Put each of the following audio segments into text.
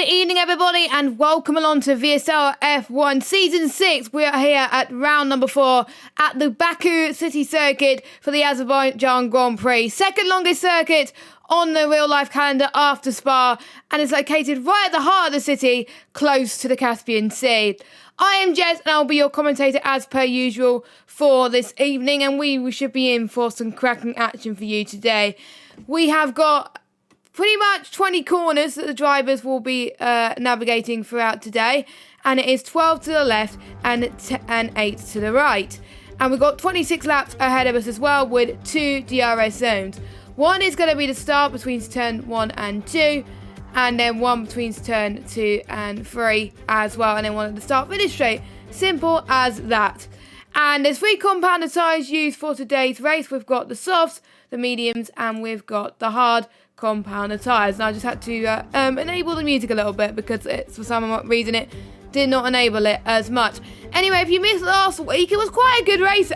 Good evening, everybody, and welcome along to VSL F1 Season 6. We are here at round number 4 at the Baku City Circuit for the Azerbaijan Grand Prix. Second longest circuit on the real-life calendar after Spa, and is located right at the heart of the city, close to the Caspian Sea. I am Jess, and I'll be your commentator as per usual for this evening, and we should be in for some cracking action for you today. We have got pretty much 20 corners that the drivers will be navigating throughout today, and it is 12 to the left and 8 to the right. And we've got 26 laps ahead of us as well, with 2 DRS zones. One is going to be the start between turn 1 and 2, and then one between turn 2 and 3 as well, and then one at the start finish straight. Simple as that. And there's 3 compound tyres used for today's race. We've got the softs, the mediums, and we've got the hard compounder tyres. And I just had to enable the music a little bit because for some reason it did not enable it as much. Anyway, if you missed last week, it was quite a good race.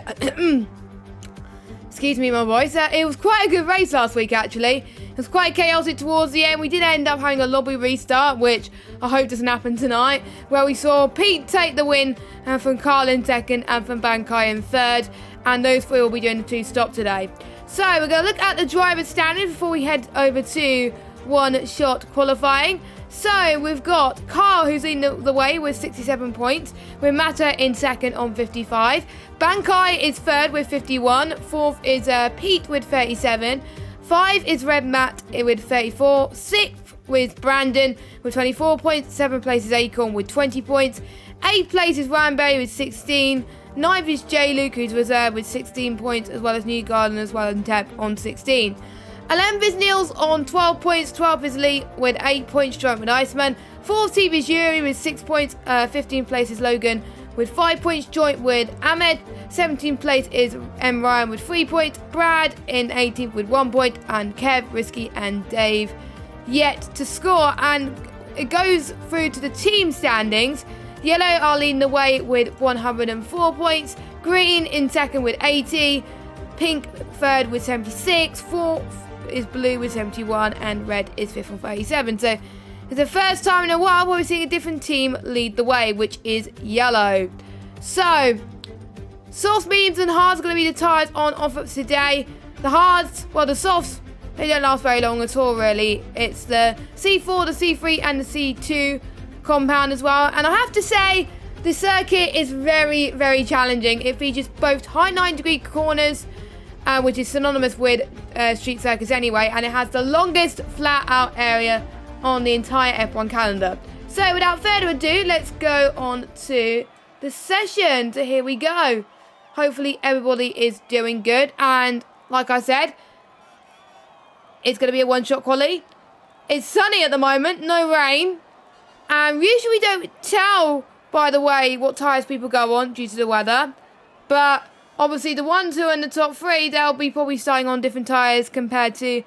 Excuse me, my voice. It was quite a good race last week, actually. It was quite chaotic towards the end. We did end up having a lobby restart, which I hope doesn't happen tonight, where we saw Pete take the win from Carl in second and from Bankai in third, and those 3 will be doing the 2 stop today. So we're going to look at the driver's standings before we head over to one-shot qualifying. So we've got Carl, who's in the way with 67 points, with Mata in second on 55. Bankai is third with 51. Fourth is Pete with 37. 5 is Red Matt with 34. 6th with Brandon with 24 points. 7th place is Acorn with 20 points. 8th place is Ramberry with 16. 9th is J. Luke, who's reserved with 16 points, as well as New Garden, as well as Tep on 16. 11th is Niels on 12 points. 12th is Lee with 8 points, joint with Iceman. 14th is Yuri with 6 points. 15th place is Logan with 5 points, joint with Ahmed. 17th place is M. Ryan with 3 points. Brad in 18th with 1 point. And Kev, Risky, and Dave yet to score. And it goes through to the team standings. Yellow are leading the way with 104 points. Green in second with 80. Pink third with 76. Fourth is blue with 71. And red is fifth with 37. So it's the first time in a while where we're seeing a different team lead the way, which is yellow. So softs, mediums, and hards are going to be the tyres on offer today. The hards, well, the softs, they don't last very long at all, really. It's the C4, the C3, and the C2 compound as well. And I have to say, the circuit is very, very challenging. It features both high 9-degree corners, which is synonymous with street circuits anyway, and it has the longest flat-out area on the entire F1 calendar. So without further ado, let's go on to the session. So here we go. Hopefully everybody is doing good, and like I said, it's going to be a one-shot quali. It's sunny at the moment, no rain. And usually we don't tell, by the way, what tyres people go on due to the weather. But obviously the 1, 2 and the top 3, they'll be probably starting on different tyres compared to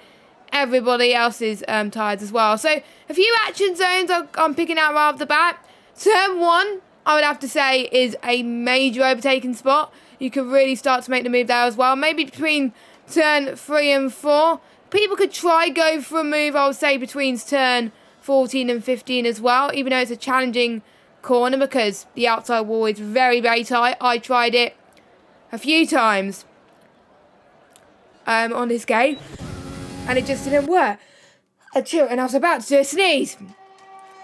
everybody else's tyres as well. So a few action zones I'm picking out right off the bat. Turn 1, I would have to say, is a major overtaking spot. You could really start to make the move there as well. Maybe between turn 3 and 4. People could try go for a move, I would say, between turn 14 and 15 as well, even though it's a challenging corner because the outside wall is very, very tight. I tried it a few times on this game, and it just didn't work. And I was about to do a sneeze.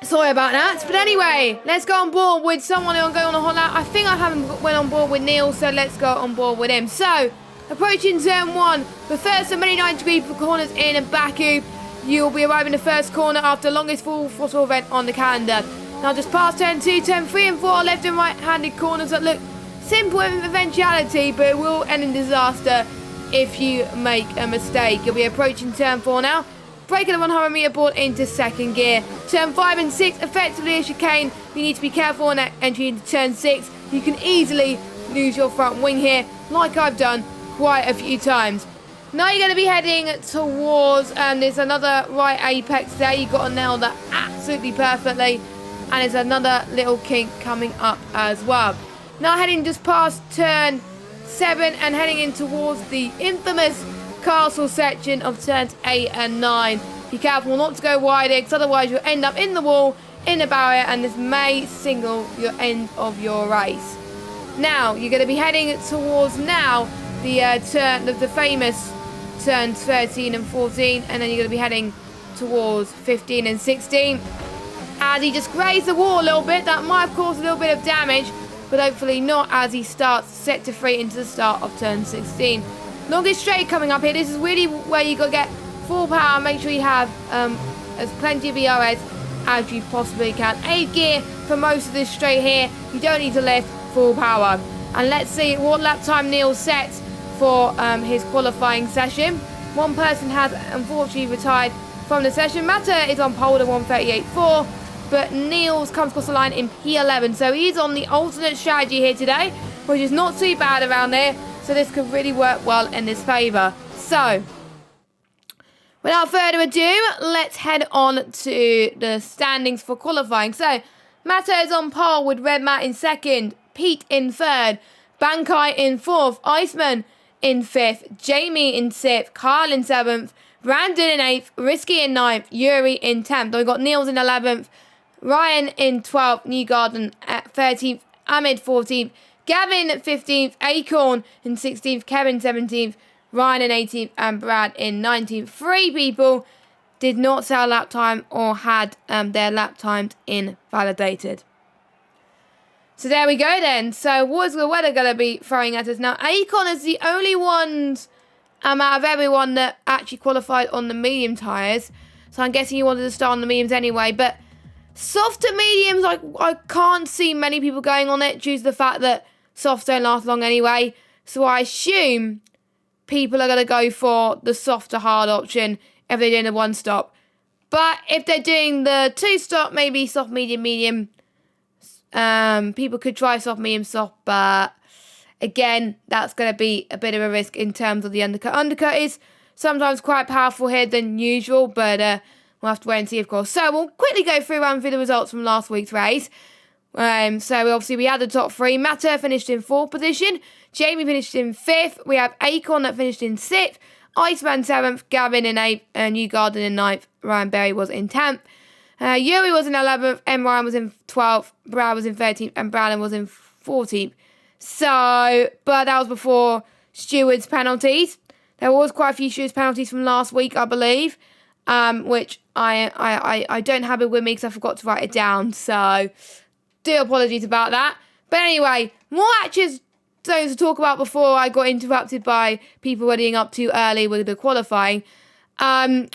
Sorry about that. But anyway, let's go on board with someone who will go on a hot lap. I think I haven't went on board with Neil, so let's go on board with him. So, approaching turn 1, the first of many 9-degree corners in Baku. You'll be arriving the first corner after the longest full throttle event on the calendar. Now just past turn 2, turn 3 and 4 are left and right-handed corners that look simple in eventuality, but it will end in disaster if you make a mistake. You'll be approaching turn 4 now. Braking the 100 metre board into second gear. Turn 5 and 6, effectively a chicane. You need to be careful on that entry into turn 6. You can easily lose your front wing here, like I've done quite a few times. Now you're going to be heading towards, there's another right apex there. You've got to nail that absolutely perfectly. And there's another little kink coming up as well. Now heading just past turn 7 and heading in towards the infamous castle section of turns 8 and 9. Be careful not to go wide, because otherwise you'll end up in the wall, in the barrier, and this may single your end of your race. Now, you're going to be heading towards now the famous turns 13 and 14, and then you're going to be heading towards 15 and 16. As he just grazed the wall a little bit, that might have caused a little bit of damage, but hopefully not as he starts sector 3 into the start of turn 16. Longest straight coming up here. This is really where you got to get full power. Make sure you have as plenty of ERS as you possibly can. 8 gear for most of this straight here. You don't need to lift, full power. And let's see what lap time Neil sets for his qualifying session. One person has unfortunately retired from the session. Matter is on pole at 1:38.4, but Neil's comes across the line in P11. So he's on the alternate strategy here today, which is not too bad around there. So this could really work well in his favour. So, without further ado, let's head on to the standings for qualifying. So, Matter is on pole with Red Matt in second, Pete in third, Bankai in fourth, Iceman in fifth, Jamie in sixth, Carl in seventh, Brandon in eighth, Risky in ninth, Yuri in 10th. We've got Niels in 11th, Ryan in 12th, Newgarden at 13th, Ahmed 14th, Gavin 15th, Acorn in 16th, Kevin 17th, Ryan in 18th, and Brad in 19th. 3 people did not sell lap time or had their lap times invalidated. So there we go then. So what is the weather going to be throwing at us now? Acorn is the only ones out of everyone that actually qualified on the medium tyres. So I'm guessing you wanted to start on the mediums anyway. But softer mediums, I can't see many people going on it due to the fact that softs don't last long anyway. So I assume people are going to go for the softer hard option if they're doing a 1-stop. But if they're doing the 2-stop, maybe soft, medium, medium, people could try soft, medium, soft. But again, that's going to be a bit of a risk in terms of the undercut. Undercut is sometimes quite powerful here than usual, but we'll have to wait and see, of course. So we'll quickly go run through the results from last week's race. So obviously we had the top 3. Matter finished in 4th position. Jamie finished in 5th. We have Acorn that finished in 6th. Iceman 7th. Gavin in 8th. Newgarden in 9th. Ryan Berry was in 10th. Yuri was in 11th. Ryan was in 12th. Brad was in 13th. And Brandon was in 14th. So, but that was before stewards penalties. There was quite a few stewards penalties from last week, I believe, which I don't have it with me because I forgot to write it down. So, do apologies about that. But anyway, more matches to talk about before I got interrupted by people running up too early with the qualifying. The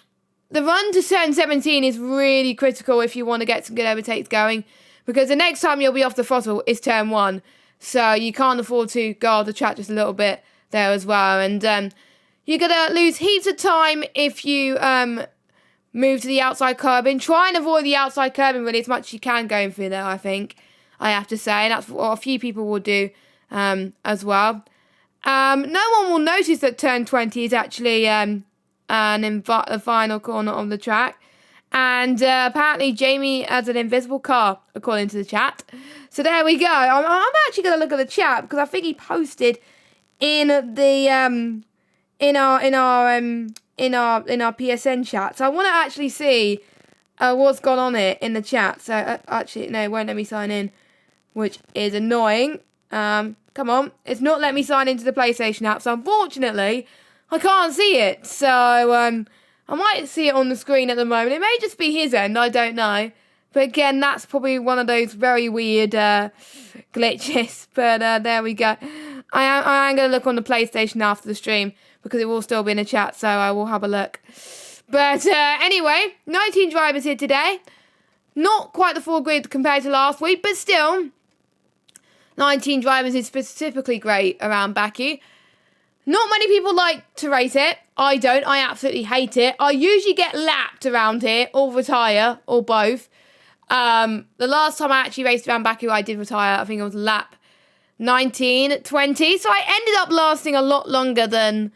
run to turn 17 is really critical if you want to get some good overtakes going, because the next time you'll be off the throttle is turn 1. So you can't afford to go off the track just a little bit there as well. And you're going to lose heaps of time if you move to the outside curbing. Try and avoid the outside curbing really as much as you can going through there, I think, I have to say. And that's what a few people will do as well. No one will notice that turn 20 is actually the final corner of the track. And apparently Jamie has an invisible car, according to the chat. So there we go. I'm actually going to look at the chat because I think he posted in the in our PSN chat. So I want to actually see what's gone on here in the chat. So actually, no, it won't let me sign in, which is annoying. Come on, it's not letting me sign into the PlayStation app. So unfortunately, I can't see it. So I might see it on the screen at the moment. It may just be his end, I don't know. But again, that's probably one of those very weird glitches. But there we go. I am going to look on the PlayStation after the stream because it will still be in the chat, so I will have a look. But anyway, 19 drivers here today. Not quite the full grid compared to last week, but still, 19 drivers is specifically great around Baku. Not many people like to race it. I don't. I absolutely hate it. I usually get lapped around here or retire or both. The last time I actually raced around Baku, I did retire. I think it was lap 19, 20. So I ended up lasting a lot longer than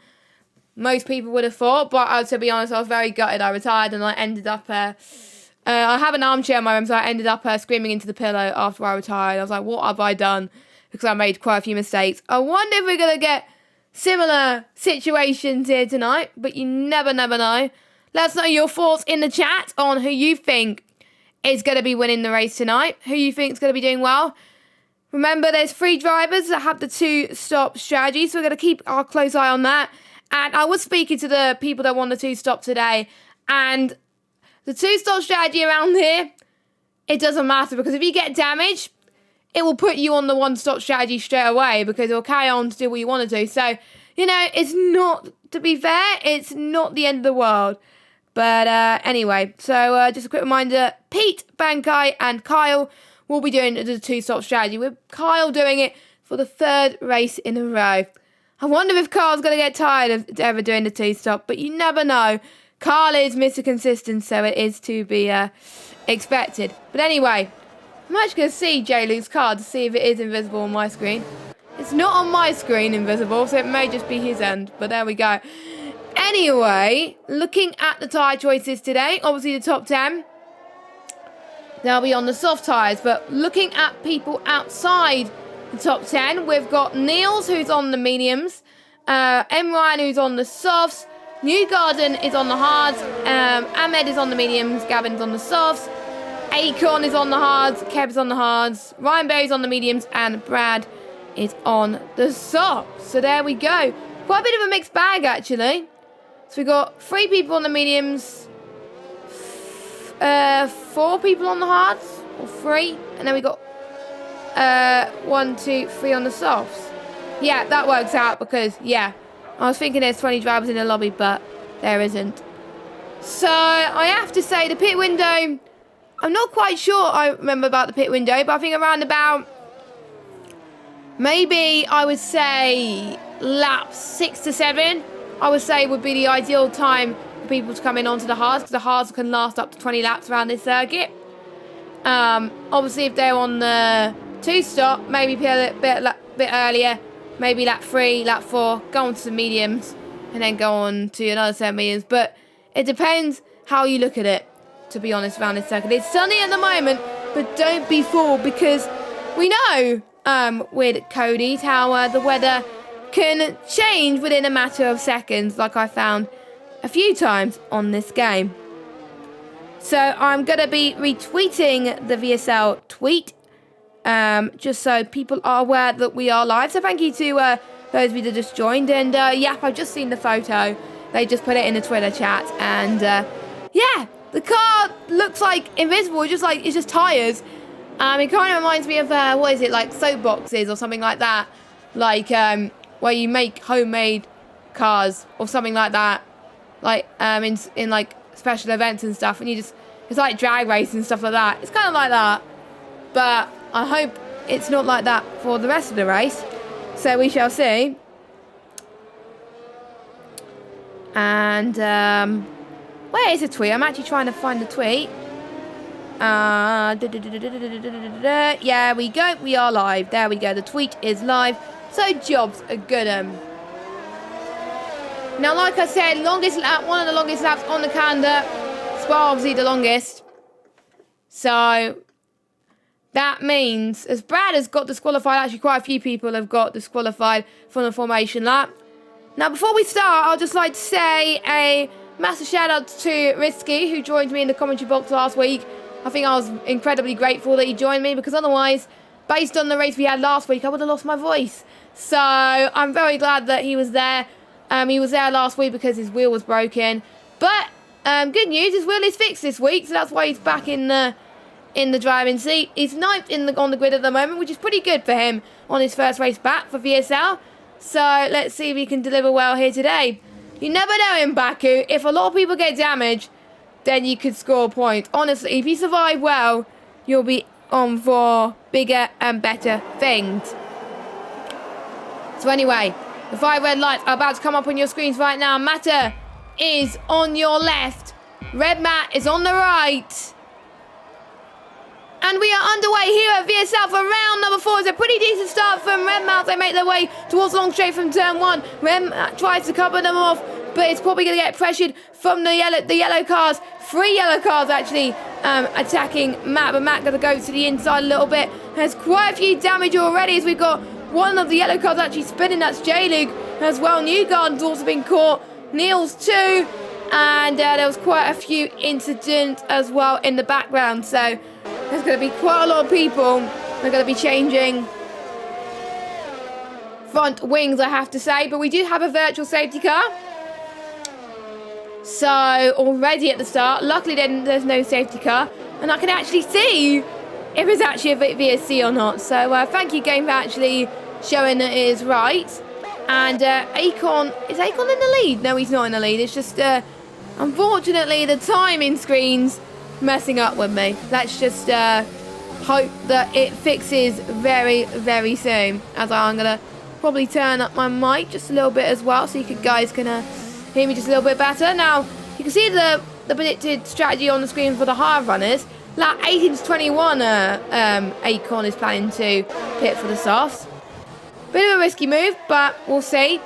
most people would have thought. But to be honest, I was very gutted. I retired and I ended up... I have an armchair in my room, so I ended up screaming into the pillow after I retired. I was like, what have I done? Because I made quite a few mistakes. I wonder if we're going to get similar situations here tonight, but you never know. Let us know your thoughts in the chat on who you think is going to be winning the race tonight. Who you think is going to be doing well. Remember, there's 3 drivers that have the 2-stop strategy, so we're going to keep our close eye on that. And I was speaking to the people that won the 2-stop today, and the 2-stop strategy around here, it doesn't matter, because if you get damaged, it will put you on the 1-stop strategy straight away, because it will carry on to do what you want to do. So, you know, it's not, to be fair, it's not the end of the world. But anyway, so just a quick reminder, Pete, Bankai and Kyle will be doing the 2-stop strategy, with Kyle doing it for the 3rd race in a row. I wonder if Kyle's going to get tired of ever doing the 2-stop, but you never know. Kyle is Mr. Consistent, so it is to be expected. But anyway, I'm actually going to see J-Luke's card to see if it is invisible on my screen. It's not on my screen invisible, so it may just be his end, but there we go. Anyway, looking at the tyre choices today, obviously the top 10, they'll be on the soft tyres, but looking at people outside the top 10, we've got Niels, who's on the mediums, M. Ryan, who's on the softs, Newgarden is on the hards, Ahmed is on the mediums, Gavin's on the softs, Acorn is on the hards, Kev's on the hards, Ryan Berry's on the mediums, and Brad is on the softs. So there we go. Quite a bit of a mixed bag, actually. So we got 3 people on the mediums, 4 people on the hards, or 3, and then we got 1, 2, 3 on the softs. Yeah, that works out because, yeah, I was thinking there's 20 drivers in the lobby, but there isn't. So I have to say the pit window, I'm not quite sure I remember about the pit window, but I think around about, maybe I would say laps 6 to 7, I would say would be the ideal time for people to come in onto the hards, because the hards can last up to 20 laps around this circuit. Obviously, if they're on the 2-stop, maybe a bit earlier, maybe lap 3, lap 4, go on to the mediums, and then go on to another 7 mediums. But it depends how you look at it, to be honest, around this circuit. It's sunny at the moment, but don't be fooled, because we know with Cody's how the weather can change within a matter of seconds, like I found a few times on this game. So I'm going to be retweeting the VSL tweet, just so people are aware that we are live. So thank you to those of you that just joined. And yep, I've just seen the photo. They just put it in the Twitter chat. And yeah, the car looks like invisible, just like it's just tyres. It kind of reminds me of, what is it, like soapboxes or something like that. Like, where you make homemade cars or something like that. Like, in like special events and stuff. And you just, it's like drag race and stuff like that. It's kind of like that. But I hope it's not like that for the rest of the race. So we shall see. And, where is the tweet? I'm actually trying to find the tweet. Yeah, we go. We are live. There we go. The tweet is live. So jobs are good. Now, like I said, longest lap, one of the longest laps on the calendar. Spa, obviously the longest. So that means, as Brad has got disqualified, actually quite a few people have got disqualified from the formation lap. Now, before we start, I'd just like to say a massive shout out to Risky, who joined me in the commentary box last week. I think I was incredibly grateful that he joined me, because otherwise, based on the race we had last week, I would have lost my voice. So I'm very glad that he was there. He was there last week because his wheel was broken. But good news, his wheel is fixed this week, so that's why he's back in the driving seat. He's 9th on the grid at the moment, which is pretty good for him on his first race back for VSL. So let's see if he can deliver well here today. You never know in Baku. If a lot of people get damaged, then you could score a point. Honestly, if you survive well, you'll be on for bigger and better things. So anyway, the 5 red lights are about to come up on your screens right now. Matter is on your left. Red Matt is on the right. And we are underway here at VSL for round number 4. It's a pretty decent start from Red Matt. They make their way towards the long straight from turn 1. Red Matt tries to cover them off, but it's probably going to get pressured from the yellow cars. 3 yellow cars actually attacking Matt, but Matt going to go to the inside a little bit. Has quite a few damage already, as we've got one of the yellow cars actually spinning. That's J-Luke as well. Newgarden's also been caught. Niels too. And there was quite a few incidents as well in the background. So there's going to be quite a lot of people that are going to be changing front wings, I have to say. But we do have a virtual safety car. So already at the start, luckily then there's no safety car. And I can actually see if it's actually a VSC or not. So thank you, game, for actually showing that it is right. And Akon, is Akon in the lead? No, he's not in the lead. It's just, unfortunately, the timing screen's messing up with me. Let's just hope that it fixes very, very soon. As I'm going to probably turn up my mic just a little bit as well, so you guys can hear me just a little bit better. Now, you can see the predicted strategy on the screen for the hard runners. Lap 18 to 21, Akon is planning to pit for the softs. Bit of a risky move, but we'll see.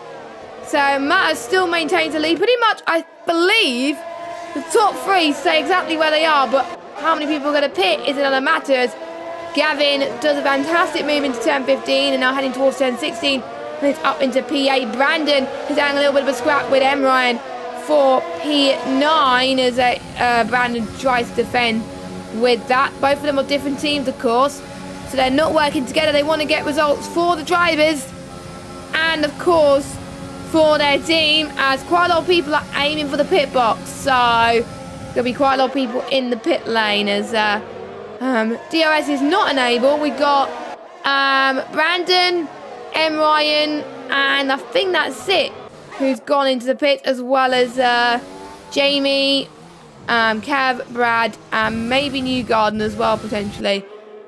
So Matt still maintains the lead. Pretty much, I believe, the top three stay exactly where they are, but how many people are going to pit is another matter. As Gavin does a fantastic move into turn 15 and now heading towards turn 16. And it's up into P8. Brandon is having a little bit of a scrap with M. Ryan for P9 as Brandon tries to defend with that. Both of them are different teams, of course. So they're not working together. They want to get results for the drivers and, of course, for their team, as quite a lot of people are aiming for the pit box. So there'll be quite a lot of people in the pit lane as DRS is not enabled. We got Brandon, M. Ryan, and I think that's it, who's gone into the pit, as well as Jamie, Kev, Brad, and maybe Newgarden as well, potentially.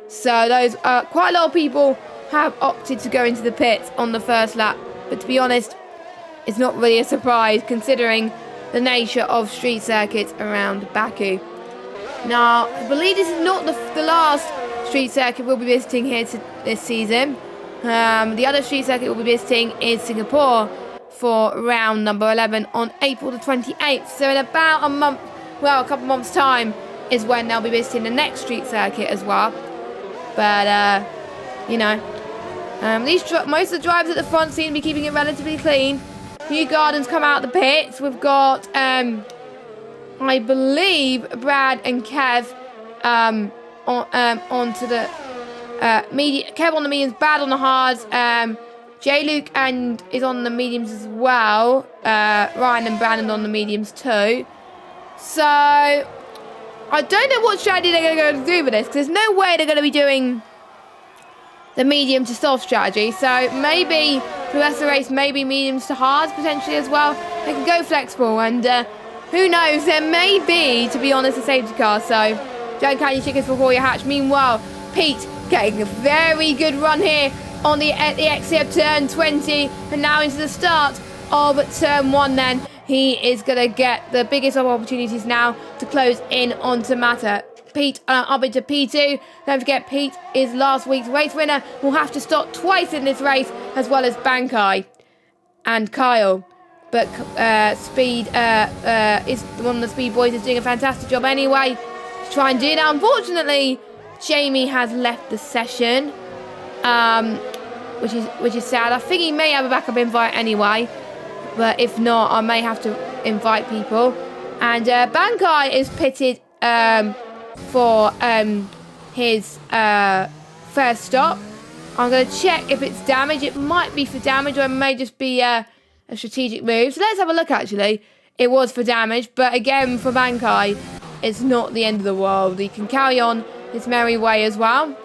So those quite a lot of people have opted to go into the pits on the first lap. But to be honest, it's not really a surprise considering the nature of street circuits around Baku. Now, I believe this is not the last street circuit we'll be visiting here this season. The other street circuit we'll be visiting is Singapore for round number 11 on April the 28th. So in about a month, well, a couple months' time is when they'll be visiting the next street circuit as well. But, you know, most of the drivers at the front seem to be keeping it relatively clean. Newgarden's come out of the pits. We've got, I believe, Brad and Kev onto the medium. Kev on the mediums, Brad on the hards. J-Luke is on the mediums as well. Ryan and Brandon on the mediums too. So I don't know what strategy they're going to go do with this, because there's no way they're going to be doing the medium to soft strategy. So maybe for the rest of the race, maybe mediums to hards potentially as well. They can go flexible, and who knows, there may be, to be honest, a safety car. So don't count your chickens before you hatch. Meanwhile, Pete getting a very good run here on the exit of turn 20, and now into the start of turn 1 then. He is going to get the biggest of opportunities now to close in onto Mata. Pete up into P2. Don't forget, Pete is last week's race winner. Will have to stop twice in this race, as well as Bankai and Kyle. But Speed is one of the Speed boys, is doing a fantastic job anyway to try and do that. Unfortunately, Jamie has left the session, which is sad. I think he may have a backup invite anyway. But if not, I may have to invite people. And Bankai is pitted for his first stop. I'm going to check if it's damage. It might be for damage, or it may just be a strategic move. So let's have a look, actually. It was for damage, but again, for Bankai, it's not the end of the world. He can carry on his merry way as well.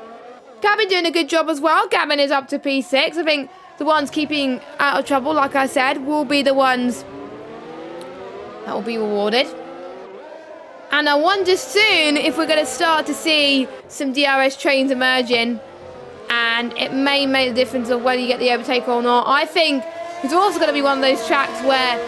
Gavin doing a good job as well. Gavin is up to P6. I think the ones keeping out of trouble, like I said, will be the ones that will be rewarded. And I wonder soon if we're going to start to see some DRS trains emerging, and it may make the difference of whether you get the overtake or not. I think it's also going to be one of those tracks where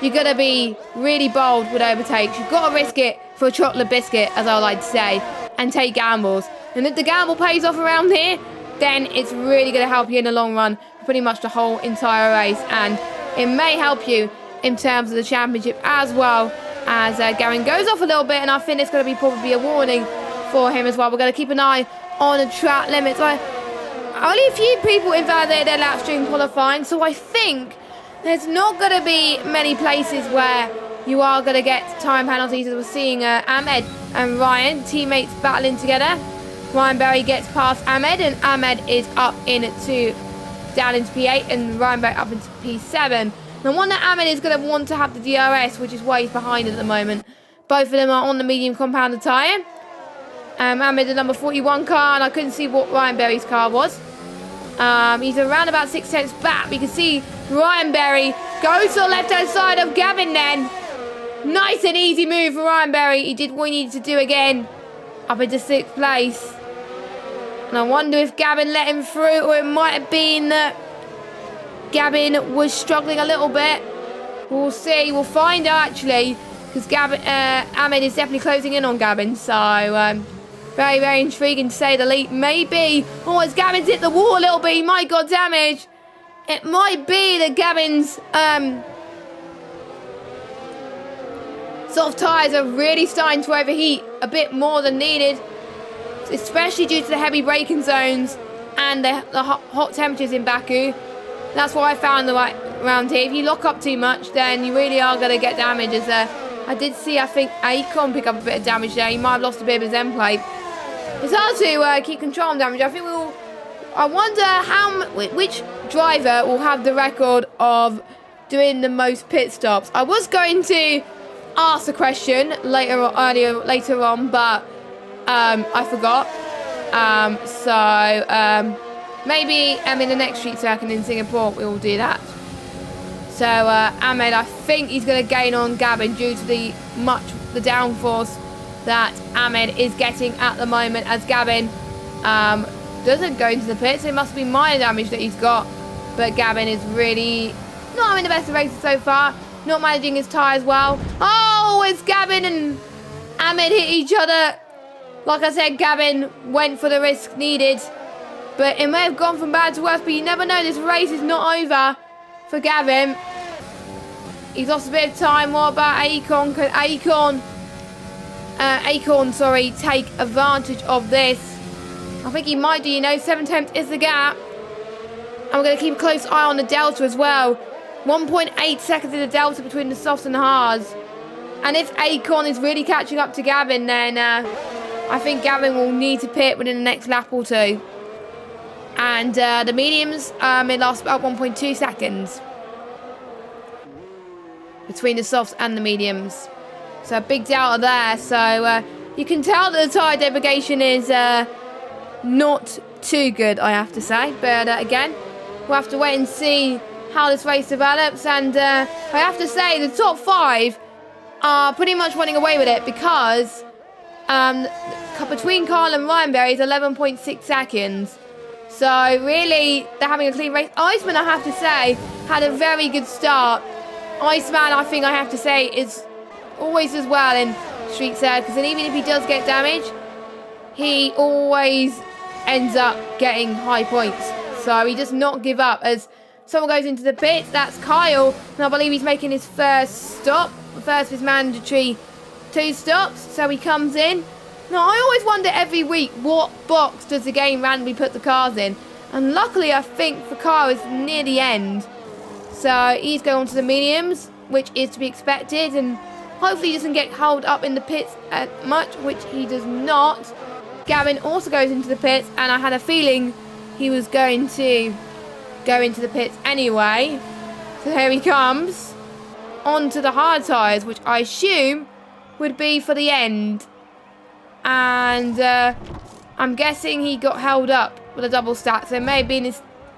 you're going to be really bold with overtakes. You've got to risk it for a chocolate biscuit, as I like to say, and take gambles. And if the gamble pays off around here, then it's really going to help you in the long run, pretty much the whole entire race. And it may help you in terms of the championship as well, as Gavin goes off a little bit, and I think it's going to be probably a warning for him as well. We're going to keep an eye on the track limits. Only a few people invalidated their laps during qualifying, so I think there's not going to be many places where you are going to get time penalties, as we're seeing Ahmed and Ryan, teammates, battling together. Ryan Berry gets past Ahmed, and Ahmed is up down into P8, and Ryan Berry up into P7. No wonder Ahmed is going to want to have the DRS, which is why he's behind at the moment. Both of them are on the medium compounded tyre. Ahmed, the number 41 car, and I couldn't see what Ryan Berry's car was. He's around about 6/10 back. You can see Ryan Berry goes to the left-hand side of Gavin then. Nice and easy move for Ryan Berry. He did what he needed to do again. Up into 6th place. And I wonder if Gavin let him through, or it might have been that Gavin was struggling a little bit. We'll see. We'll find out, actually, because Ahmed is definitely closing in on Gavin. So, very, very intriguing to say the least. Maybe. Oh, as Gavin's hit the wall a little bit, he might got damage. It might be that Gavin's soft tyres are really starting to overheat a bit more than needed, especially due to the heavy braking zones and the hot temperatures in Baku. That's what I found around here. If you lock up too much, then you really are going to get damage. As I did see, I think Akon pick up a bit of damage there. He might have lost a bit of his end plate. It's hard to keep control on damage. I think I wonder which driver will have the record of doing the most pit stops. I was going to ask the question later on, but I forgot. Maybe in the next street circuit in Singapore we will do that. So Ahmed, I think he's going to gain on Gavin due to the downforce that Ahmed is getting at the moment, as Gavin doesn't go into the pits. It must be minor damage that he's got, but Gavin is really not having the best of races so far, not managing his tyres well. Oh, as Gavin and Ahmed hit each other. Like I said, Gavin went for the risk needed, but it may have gone from bad to worse, but you never know. This race is not over for Gavin. He's lost a bit of time. What about Akon? Could Akon, take advantage of this? I think he might do, 7/10 is the gap. And we're going to keep a close eye on the delta as well. 1.8 seconds in the delta between the softs and the hards. And if Akon is really catching up to Gavin, then I think Gavin will need to pit within the next lap or two. And the mediums, it lasts about 1.2 seconds between the softs and the mediums. So a big delta there. So you can tell that the tyre degradation is not too good, I have to say. But again, we'll have to wait and see how this race develops. And I have to say, the top 5 are pretty much running away with it, because between Carl and Ryan Berry is 11.6 seconds. So really, they're having a clean race. Iceman, I have to say, had a very good start. Iceman, I think I have to say, is always as well in street circuits, and even if he does get damage, he always ends up getting high points. So he does not give up. As someone goes into the pits, that's Kyle, and I believe he's making his first stop, first of his mandatory 2 stops. So he comes in. Now, I always wonder every week, what box does the game randomly put the cars in? And luckily, I think for Kyle, it's near the end. So he's going on to the mediums, which is to be expected, and hopefully he doesn't get held up in the pits much, which he does not. Gavin also goes into the pits, and I had a feeling he was going to go into the pits anyway. So here he comes onto the hard tyres, which I assume would be for the end. And I'm guessing he got held up with a double stack, so it may have been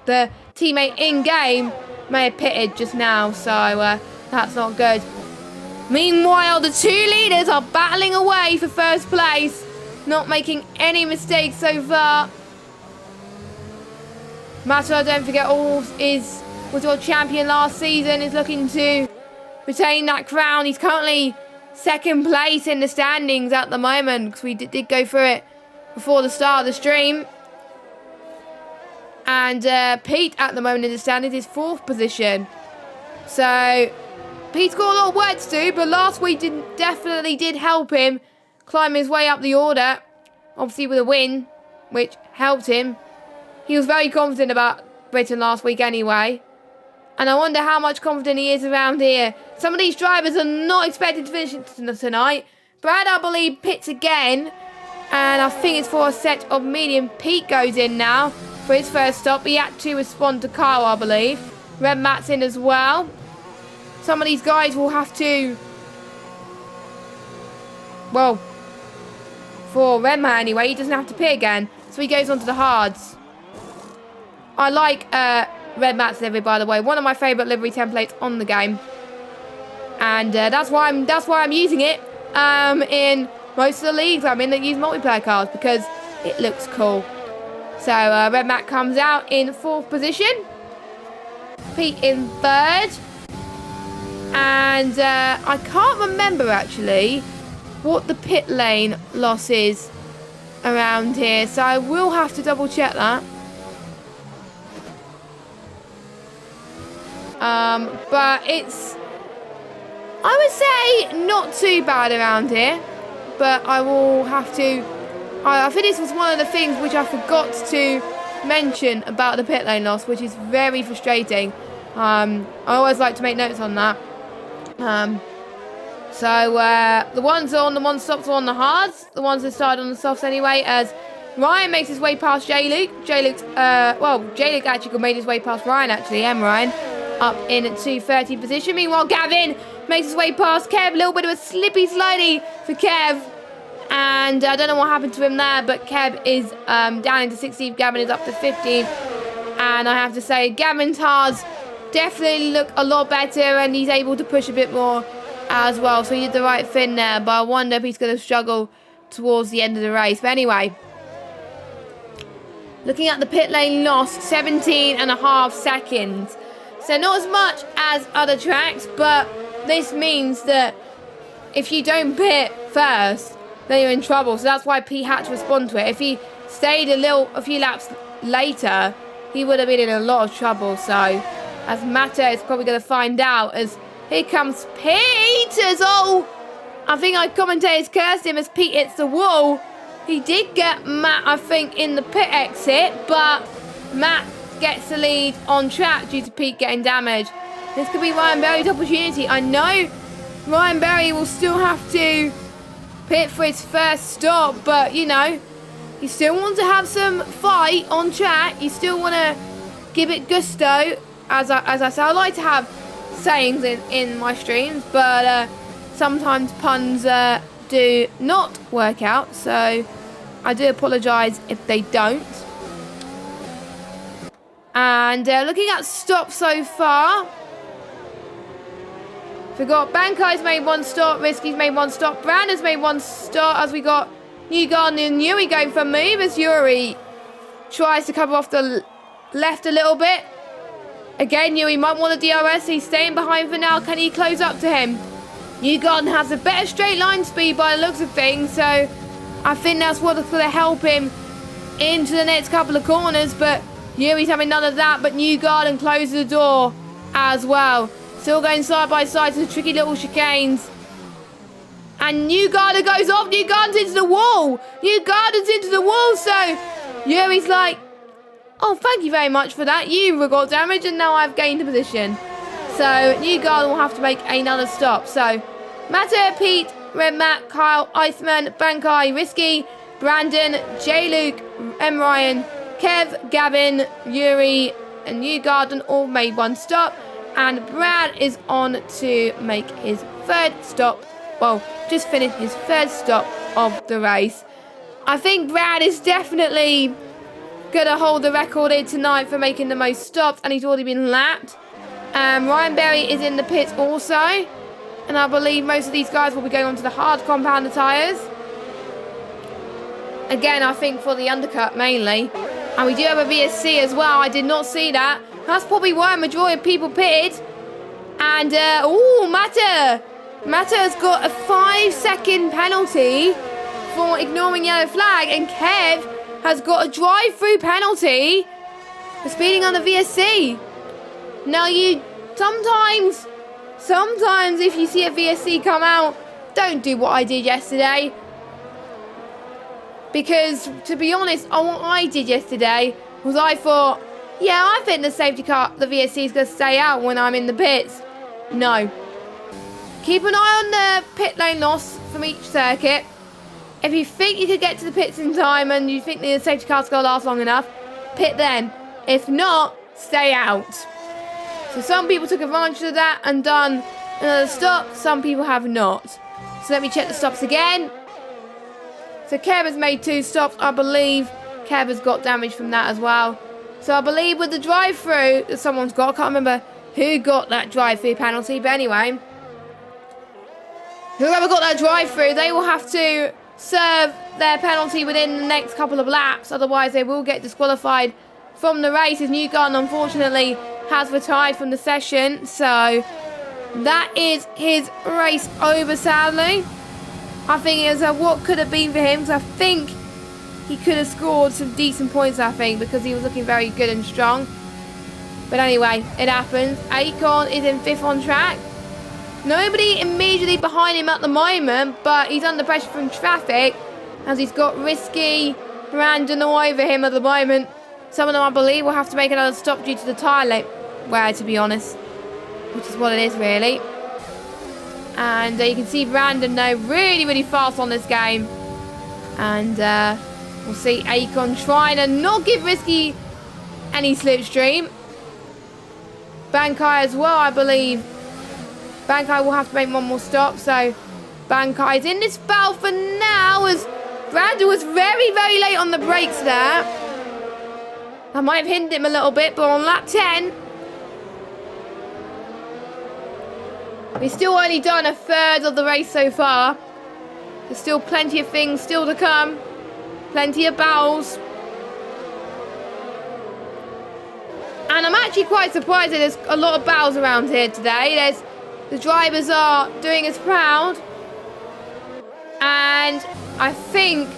the teammate in-game may have pitted just now, so that's not good. Meanwhile, the 2 leaders are battling away for first place, not making any mistakes so far. Mata, don't forget, was your champion last season, is looking to retain that crown. He's currently 2nd place in the standings at the moment, because we did go through it before the start of the stream. And Pete at the moment in the standings is 4th position. So Pete's got a lot of work to do, but last week definitely did help him climb his way up the order. Obviously with a win, which helped him. He was very confident about Britain last week anyway. And I wonder how much confident he is around here. Some of these drivers are not expected to finish tonight. Brad, I believe, pits again. And I think it's for a set of medium. Pete goes in now for his first stop. He had to respond to Kyle, I believe. Red Matt's in as well. Some of these guys will have to... Well, for Red Matt anyway, he doesn't have to pit again. So he goes on to the hards. I like Red Matt's livery, by the way. One of my favourite livery templates on the game. And that's why I'm using it in most of the leagues I'm in that use multiplayer cars, because it looks cool. So Red Matt comes out in 4th position. Pete in 3rd. And I can't remember actually what the pit lane loss is around here. So I will have to double check that. But it's, I would say, not too bad around here. But I will have to... I think this was one of the things which I forgot to mention about the pit lane loss, which is very frustrating. I always like to make notes on that. So the ones on the one-stops are on the hards. The ones that started on the softs anyway, as Ryan makes his way past J-Luke. J-Luke actually made his way past Ryan, actually, and Ryan, up in 230 position. Meanwhile, Gavin makes his way past Kev. A little bit of a slippy slidey for Kev. And I don't know what happened to him there, but Kev is down into 16th. Gavin is up to 15th. And I have to say, Gavin's hards definitely look a lot better, and he's able to push a bit more as well. So he did the right thing there, but I wonder if he's going to struggle towards the end of the race. But anyway, looking at the pit lane loss, 17.5 seconds. So not as much as other tracks, but this means that if you don't pit first, then you're in trouble. So that's why Pete had to respond to it. If he stayed a few laps later, he would have been in a lot of trouble. So as Mata is probably going to find out, as here comes Pete. I think I commentators cursed him as Pete hits the wall. He did get Matt, I think, in the pit exit, but Matt gets the lead on track due to Pete getting damaged. This could be Ryan Berry's opportunity. I know Ryan Berry will still have to pit for his first stop, but you know, you still want to have some fight on track. You still want to give it gusto. As I say, I like to have sayings in my streams, but sometimes puns do not work out, so I do apologise if they don't. And looking at stops so far, we got Bankai's made 1 stop, Risky's made 1 stop, Brandon's made 1 stop, as we got Newgarden and Yuri going for a move, as Yuri tries to cover off the left a little bit. Again, Yuri might want a DRS, he's staying behind for now. Can he close up to him? Newgarden has a better straight line speed by the looks of things, so I think that's what's going to help him into the next couple of corners, but Yuri's having none of that, but Newgarden closes the door as well. Still going side by side to the tricky little chicanes. And Newgarden goes off. Newgarden's into the wall. Newgarden's into the wall, so Yuri's like, oh, thank you very much for that. You got damage, and now I've gained a position. So Newgarden will have to make another stop. So Mata, Pete, Red Matt, Kyle, Iceman, Bankai, Risky, Brandon, J-Luke, M. Ryan, Kev, Gavin, Yuri, and Newgarden all made 1 stop. And Brad is on to make his 3rd stop. Well, just finished his 3rd stop of the race. I think Brad is definitely going to hold the record here tonight for making the most stops, and he's already been lapped. Ryan Berry is in the pits also, and I believe most of these guys will be going on to the hard compounder tyres. Again, I think for the undercut mainly. And we do have a VSC as well. I did not see that. That's probably why a majority of people pitted. And, Mata has got a 5-second penalty for ignoring yellow flag. And Kev has got a drive-through penalty for speeding on the VSC. Now, sometimes if you see a VSC come out, don't do what I did yesterday. Because, to be honest, what I did yesterday was I thought, Yeah, I think the safety car, the VSC, is going to stay out when I'm in the pits. No. Keep an eye on the pit lane loss from each circuit. If you think you could get to the pits in time and you think the safety car's going to last long enough, pit then. If not, stay out. So some people took advantage of that and done another stop. Some people have not. So let me check the stops again. So Kev has made 2 stops. I believe Kev has got damage from that as well. So I believe with the drive-through that someone's got, I can't remember who got that drive-through penalty, but anyway. Whoever got that drive-through, they will have to serve their penalty within the next couple of laps. Otherwise, they will get disqualified from the race. As Newgarden, unfortunately, has retired from the session. So that is his race over, sadly. I think it was what could have been for him, because I think he could have scored some decent points, I think, because he was looking very good and strong. But anyway, it happens. Akon is in 5th on track. Nobody immediately behind him at the moment, but he's under pressure from traffic as he's got Risky, Brandon all over him at the moment. Some of them, I believe, will have to make another stop due to the tyre wear, to be honest, which is what it is, really. And you can see Brandon, though, really, really fast on this game. And we'll see Akon trying to not give Risky any slipstream. Bankai as well, I believe. Bankai will have to make one more stop, so Bankai's in this battle for now, as Brandon was very, very late on the brakes there. I might have hindered him a little bit, but on lap 10, we've still only done a third of the race so far. There's still plenty of things still to come. Plenty of battles. And I'm actually quite surprised that there's a lot of battles around here today. The drivers are doing us proud. And I think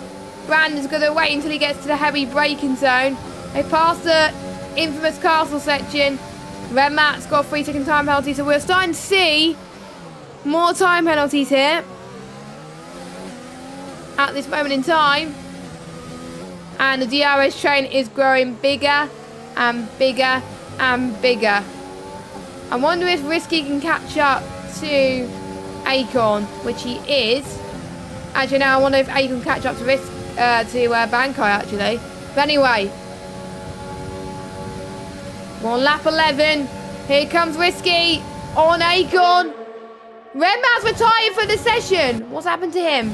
Brandon's going to wait until he gets to the heavy braking zone. They passed the infamous castle section. Red Matt's got a 3-second time penalty. So we're starting to see more time penalties here at this moment in time. And the DRS train is growing bigger and bigger and bigger. I wonder if Risky can catch up to Akon, which he is. Actually, no, I wonder if Akon can catch up to Bankai, actually. But anyway, we're on lap 11. Here comes Risky on Akon. Red Matt's retired for the session. What's happened to him?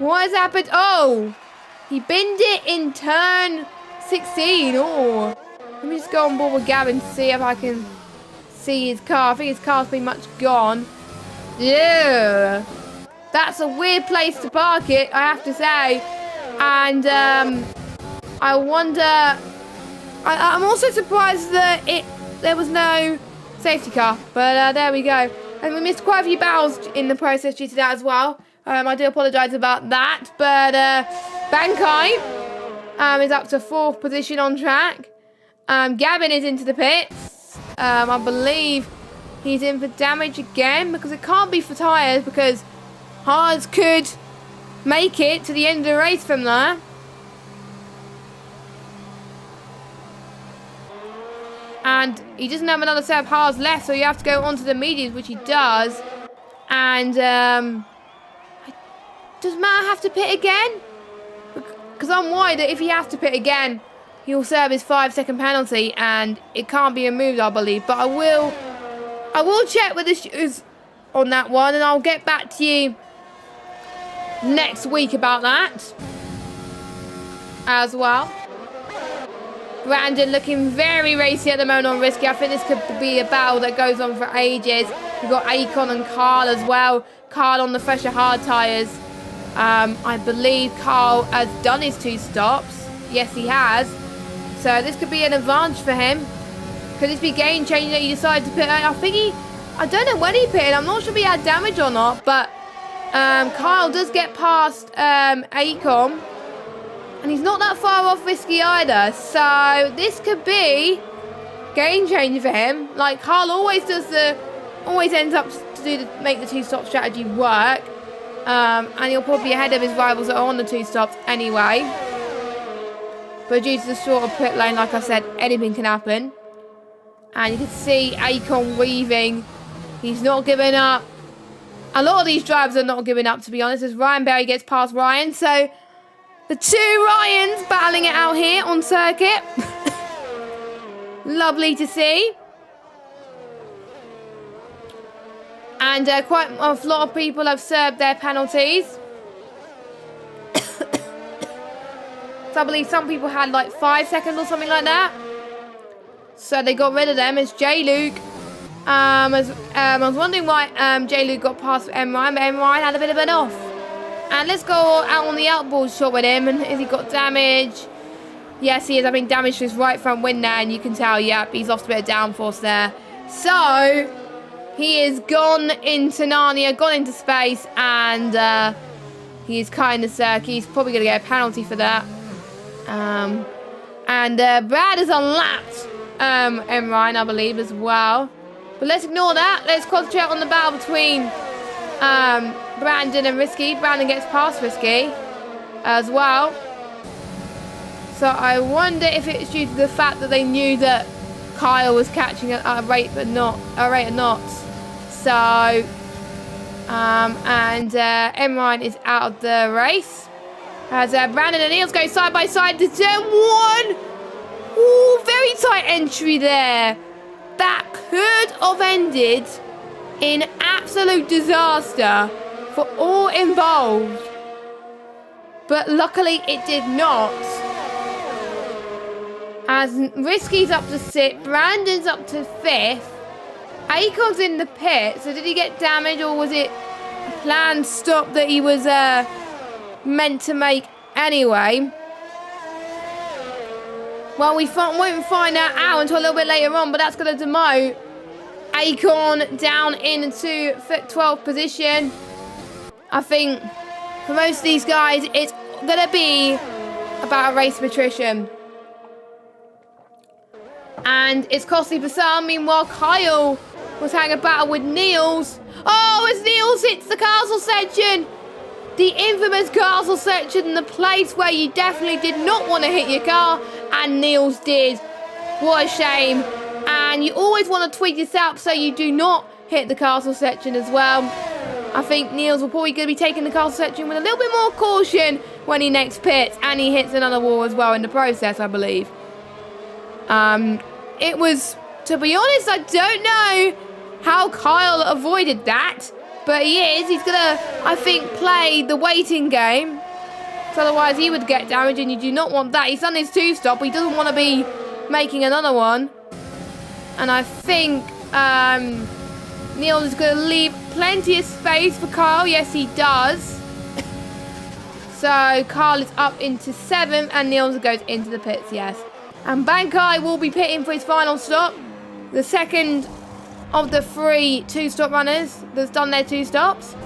What has happened? Oh, he binned it in turn 16. Oh, let me just go on board with Gavin to see if I can see his car. I think his car's pretty much gone. Yeah, that's a weird place to park it, I have to say. And I wonder. I'm also surprised that there was no safety car, but there we go. And we missed quite a few battles in the process due to that as well. I do apologise about that, but Bankai is up to 4th position on track. Gavin is into the pits. I believe he's in for damage again, because it can't be for tyres, because Hards could make it to the end of the race from there. And he doesn't have another set of hards left, so you have to go onto the mediums, which he does. And does Matt have to pit again? Because I'm worried that if he has to pit again, he'll serve his 5-second penalty, and it can't be removed, I believe. But I will check with the shoes on that one, and I'll get back to you next week about that as well. Brandon looking very racy at the moment on Risky. I think this could be a battle that goes on for ages. We've got Akon and Carl as well. Carl on the fresher hard tyres. I believe Carl has done his 2 stops. Yes, he has. So this could be an advantage for him. Could this be game changing that he decided to pit? I don't know when he pitted. I'm not sure if he had damage or not. But Carl does get past Akon. And he's not that far off Risky either. So this could be game changer for him. Like, Carl always ends up to make the 2-stop strategy work. And he'll probably be ahead of his rivals that are on the 2 stops anyway. But due to the shorter pit lane, like I said, anything can happen. And you can see Akon weaving. He's not giving up. A lot of these drivers are not giving up, to be honest, as Ryan Berry gets past Ryan. So the two Ryans battling it out here on circuit. Lovely to see. And quite a lot of people have served their penalties. So I believe some people had like 5 seconds or something like that. So they got rid of them. It's J. Luke. I was wondering why J. Luke got past M. Ryan, but M. Ryan had a bit of an off. And let's go out on the outboard shot with him. And has he got damage? Yes, he is having damage to his right front wing there. And you can tell, yep, he's lost a bit of downforce there. So he is gone into Narnia, gone into space. And he is cutting the circuit. He's probably going to get a penalty for that. And Brad has unlapped M. Ryan, I believe, as well. But let's ignore that. Let's concentrate on the battle between Brandon and Risky. Brandon gets past Risky as well. So I wonder if it's due to the fact that they knew that Kyle was catching at a rate of knots. So M. Ryan is out of the race. As Brandon and Niels go side by side to turn 1. Ooh, very tight entry there. That could have ended in absolute disaster for all involved. But luckily it did not. As Risky's up to 6th, Brandon's up to 5th. Akon's in the pit, so did he get damaged or was it a planned stop that he was meant to make anyway? Well, we won't find that out until a little bit later on, but that's going to demote Akon down into 12th position. I think for most of these guys, it's going to be about a race of attrition. And it's costly for some. Meanwhile, Kyle was having a battle with Niels. Oh, as Niels hits the castle section. The infamous castle section, the place where you definitely did not want to hit your car, and Niels did. What a shame. And you always want to tweak this out so you do not hit the castle section as well. I think Niels will probably going to be taking the castle section with a little bit more caution when he next pits, and he hits another wall as well in the process, I believe. It was, to be honest, I don't know how Kyle avoided that. But he is. He's going to, I think, play the waiting game. So otherwise he would get damage, and you do not want that. He's done his 2-stop. He doesn't want to be making another one. And I think Niels is going to leave plenty of space for Kyle. Yes, he does. So Kyle is up into 7th, and Niels goes into the pits, yes. And Bankai will be pitting for his final stop. The second of the 3 2-stop runners that's done their 2 stops.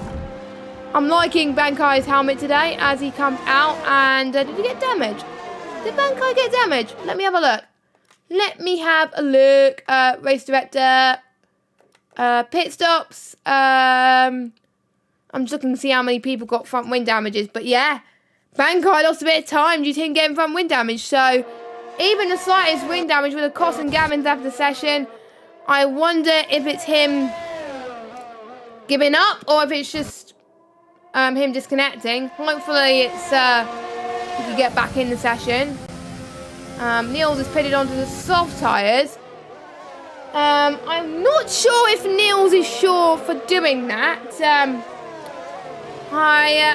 I'm liking Bankai's helmet today as he comes out. And did he get damaged? Did Bankai get damaged? Let me have a look. Race director. Pit stops. I'm just looking to see how many people got front wing damages. But yeah, Bankai lost a bit of time due to him getting front wing damage. So even the slightest wing damage would have cost him Gavin's after the session. I wonder if it's him giving up or if it's just him disconnecting. Hopefully it's he can get back in the session. Niels is pitted onto the soft tyres. I'm not sure if Niels is sure for doing that. I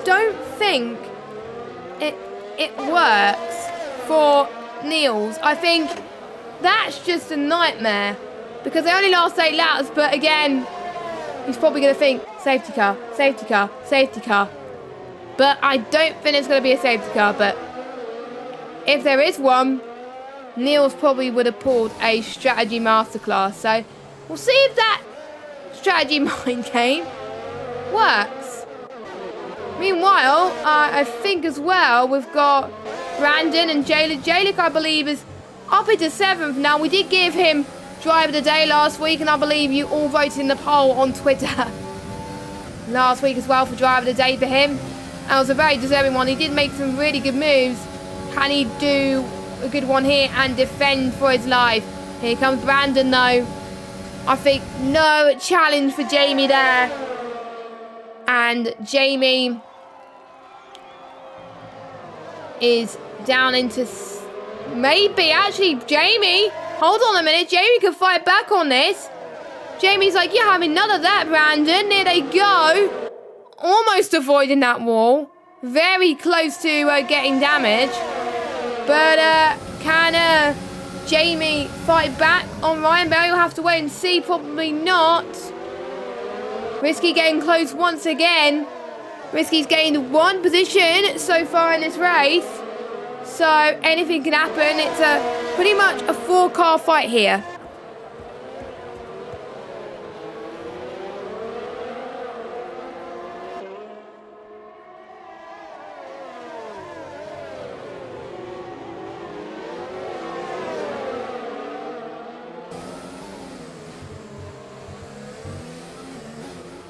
don't think it works for Niels. I think that's just a nightmare because they only last 8 laps, but again, he's probably going to think, safety car, safety car, safety car. But I don't think it's going to be a safety car, but if there is one, Niels probably would have pulled a strategy masterclass. So we'll see if that strategy mind game works. Meanwhile, I think as well, we've got Brandon and Jaylick. Jaylick, I believe, is up into 7th now. We did give him Driver of the Day last week, and I believe you all voted in the poll on Twitter last week as well for Driver of the Day for him. And it was a very deserving one. He did make some really good moves Can he do a good one here and defend for his life? Here comes Brandon, though. I think no challenge for Jamie there. And Jamie is down into... Maybe, actually, Jamie... Hold on a minute. Jamie can fight back on this. Jamie's like, yeah, having none of that, Brandon. There they go. Almost avoiding that wall. Very close to getting damage. But can Jamie fight back on Ryan Berry? We'll have to wait and see. Probably not. Risky getting close once again. Risky's gained one position so far in this race. So anything can happen. It's pretty much a 4-car fight here.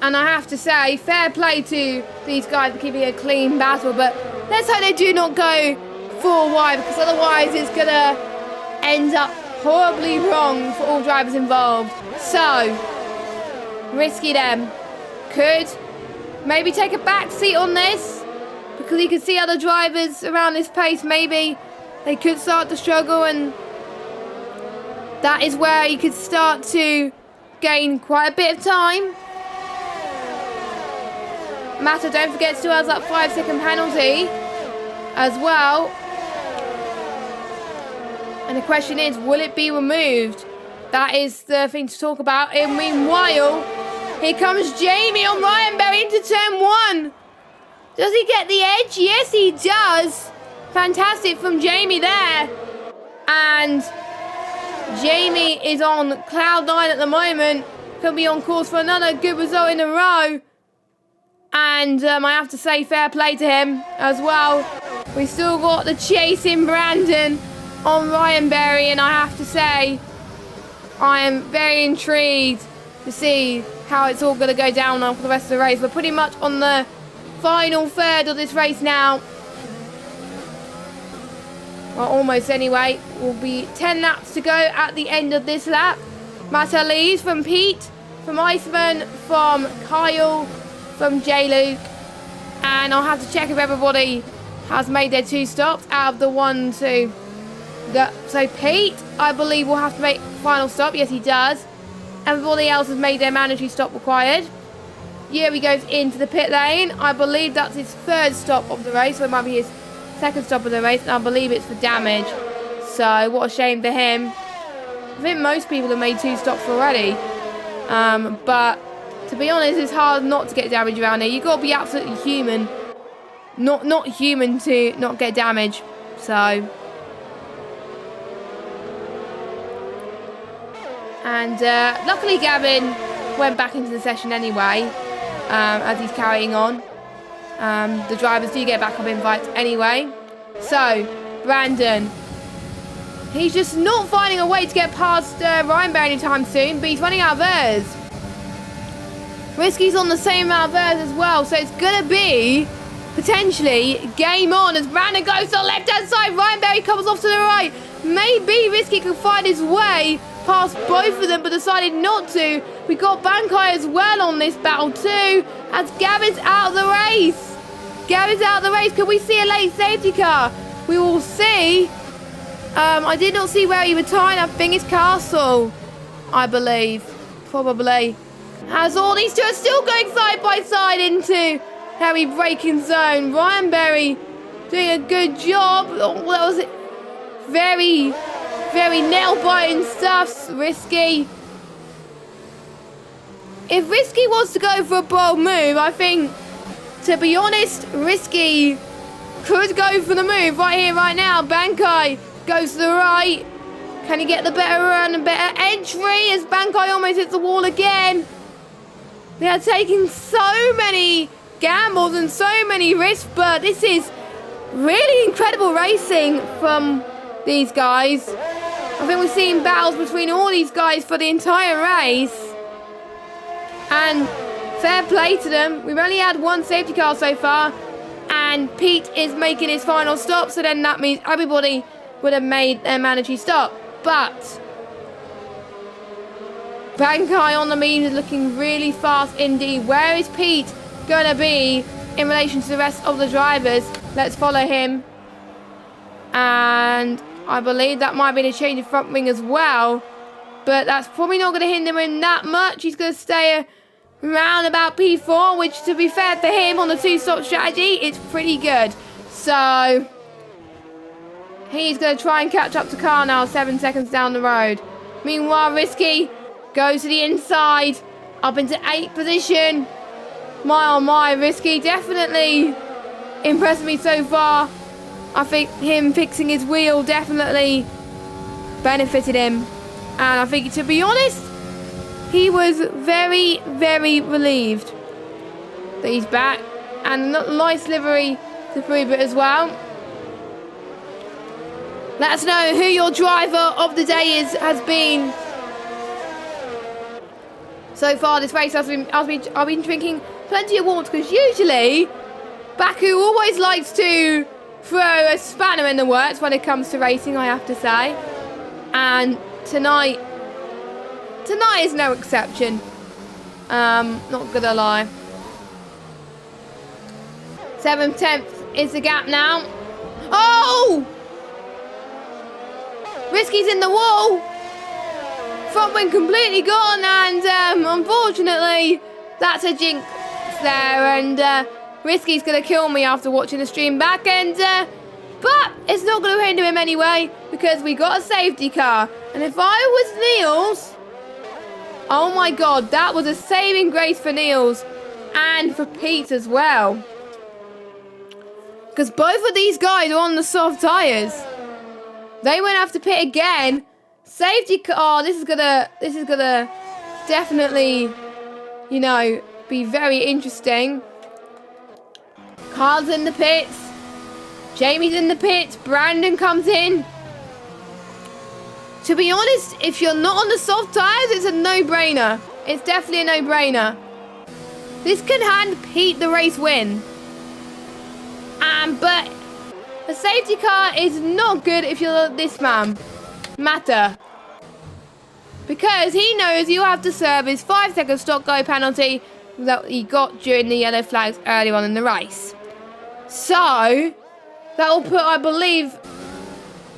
And I have to say, fair play to these guys for keeping a clean battle. But let's hope they do not go full wide, because otherwise it's going to end up horribly wrong for all drivers involved. So, Risky then could maybe take a back seat on this, because he can see other drivers around this pace. Maybe they could start to struggle, and that is where he could start to gain quite a bit of time. Mata, don't forget, still has that 5-second penalty as well. And the question is, will it be removed? That is the thing to talk about. And meanwhile, here comes Jamie on Ryan Berry into turn 1. Does he get the edge? Yes, he does. Fantastic from Jamie there. And Jamie is on cloud 9 at the moment. Could be on course for another good result in a row. And I have to say, fair play to him as well. We still got the chasing Brandon on Ryan Berry, and I have to say, I am very intrigued to see how it's all going to go down for the rest of the race. We're pretty much on the final third of this race now. Well, almost anyway. Will be 10 laps to go at the end of this lap. Mata leads from Pete, from Iceman, from Kyle, from J-Luke, and I'll have to check if everybody has made their 2 stops out of the 1, 2. So Pete, I believe, will have to make final stop. Yes, he does. Everybody else has made their mandatory stop required. Yuri goes into the pit lane. I believe that's his 3rd stop of the race, so it might be his 2nd stop of the race, and I believe it's for damage. So what a shame for him. I think most people have made 2 stops already, but to be honest, it's hard not to get damage around here. You've got to be absolutely human. Not human to not get damage. So. And luckily Gavin went back into the session anyway, as he's carrying on. The drivers do get backup invites anyway. So, Brandon. He's just not finding a way to get past Ryan Berry anytime soon, but he's running out of airs. Risky's on the same amount of airs as well, so it's going to be, potentially, game on as Brandon goes to the left-hand side. Ryan Berry comes off to the right. Maybe Risky can find his way past both of them, but decided not to. We got Bankai as well on this battle too, as Gavin's out of the race. Gavin's out of the race. Can we see a late safety car? We will see. I did not see where he retired. I think it's Castle, I believe. Probably. As all these two are still going side by side into heavy braking zone. Ryan Berry doing a good job. Oh, that was it. Very nail-biting stuff. Risky. If Risky wants to go for a bold move, I think, to be honest, Risky could go for the move right here, right now. Bankai goes to the right. Can he get the better run and better entry as Bankai almost hits the wall again? They are taking so many gambles and so many risks, but this is really incredible racing from these guys. I think we've seen battles between all these guys for the entire race. And fair play to them. We've only had one safety car so far. And And Pete is making his final stop, so then that means everybody would have made their mandatory stop. But Bankai on the medium is looking really fast indeed. Where is Pete going to be in relation to the rest of the drivers? Let's follow him. And I believe that might be a change of front wing as well. But that's probably not going to hinder him that much. He's going to stay around about P4, which, to be fair for him on the two-stop strategy, it's pretty good. So he's going to try and catch up to Carl now, 7 seconds down the road. Meanwhile, Risky goes to the inside, up into 8th position. My oh my, Risky definitely impressed me so far. I think him fixing his wheel definitely benefited him. And I think, to be honest, he was very, very relieved that he's back. And a nice livery to prove it as well. Let us know who your driver of the day has been. So far this race, I've been drinking plenty of water, because usually Baku always likes to throw a spanner in the works when it comes to racing, I have to say. And tonight is no exception. Not gonna lie. 7th, 10th is the gap now. Oh! Risky's in the wall. Front wing completely gone, and unfortunately, that's a jinx there. And Risky's gonna kill me after watching the stream back. And but it's not gonna hinder him anyway, because we got a safety car. And if I was Niels, oh my god, that was a saving grace for Niels and for Pete as well. Because both of these guys are on the soft tyres. They won't have to pit again. Safety car. Oh, this is gonna definitely, you know, be very interesting. Carl's in the pits. Jamie's in the pits. Brandon comes in. To be honest, if you're not on the soft tyres, it's a no-brainer. It's definitely a no-brainer. This could hand Pete the race win. But the safety car is not good if you're this man, Mata. Because he knows you have to serve his 5-second stop-go penalty that he got during the yellow flags earlier on in the race. So, that will put, I believe,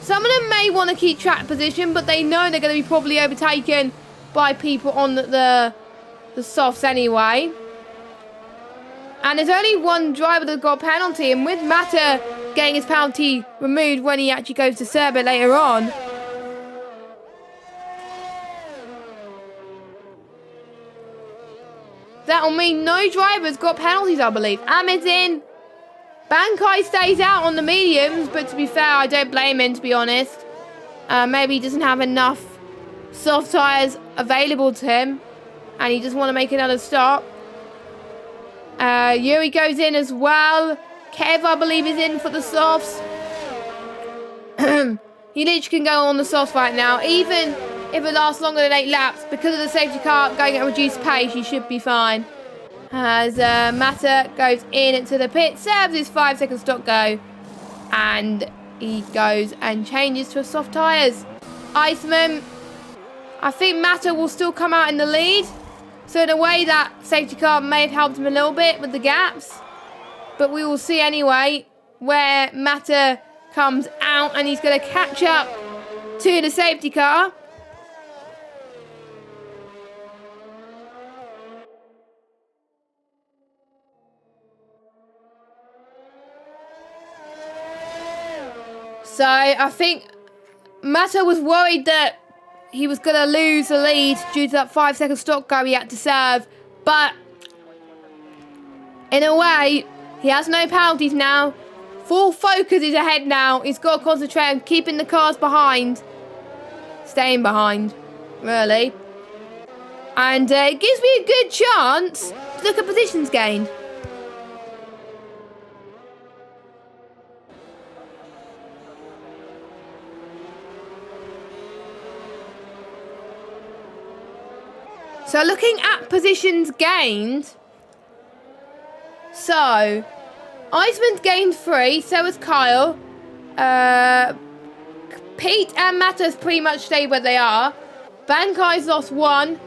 some of them may want to keep track position, but they know they're going to be probably overtaken by people on the softs anyway. And there's only one driver that got a penalty, and with Mata getting his penalty removed when he actually goes to serve it later on, that will mean no drivers got penalties, I believe. Ahmed's in. Bankai stays out on the mediums, but to be fair, I don't blame him, to be honest. Maybe he doesn't have enough soft tyres available to him, and he just want to make another stop. Yuri goes in as well. Kev, I believe, is in for the softs. He literally can go on the softs right now, even if it lasts longer than 8 laps. Because of the safety car going at a reduced pace, he should be fine. As Mata goes in into the pit, serves his 5-second stop go, and he goes and changes to a soft tyres. Iceman, I think Mata will still come out in the lead. So in a way, that safety car may have helped him a little bit with the gaps. But we will see anyway where Mata comes out, and he's going to catch up to the safety car. So I think Mata was worried that he was going to lose the lead due to that 5-second stop go he had to serve. But in a way, he has no penalties now. Full focus is ahead now. He's got to concentrate on keeping the cars behind. Staying behind, really. And it gives me a good chance to look at positions gained. So looking at positions gained, so Iceman's gained 3, so has Kyle. Pete and Matta's pretty much stayed where they are. Bankai's lost 1.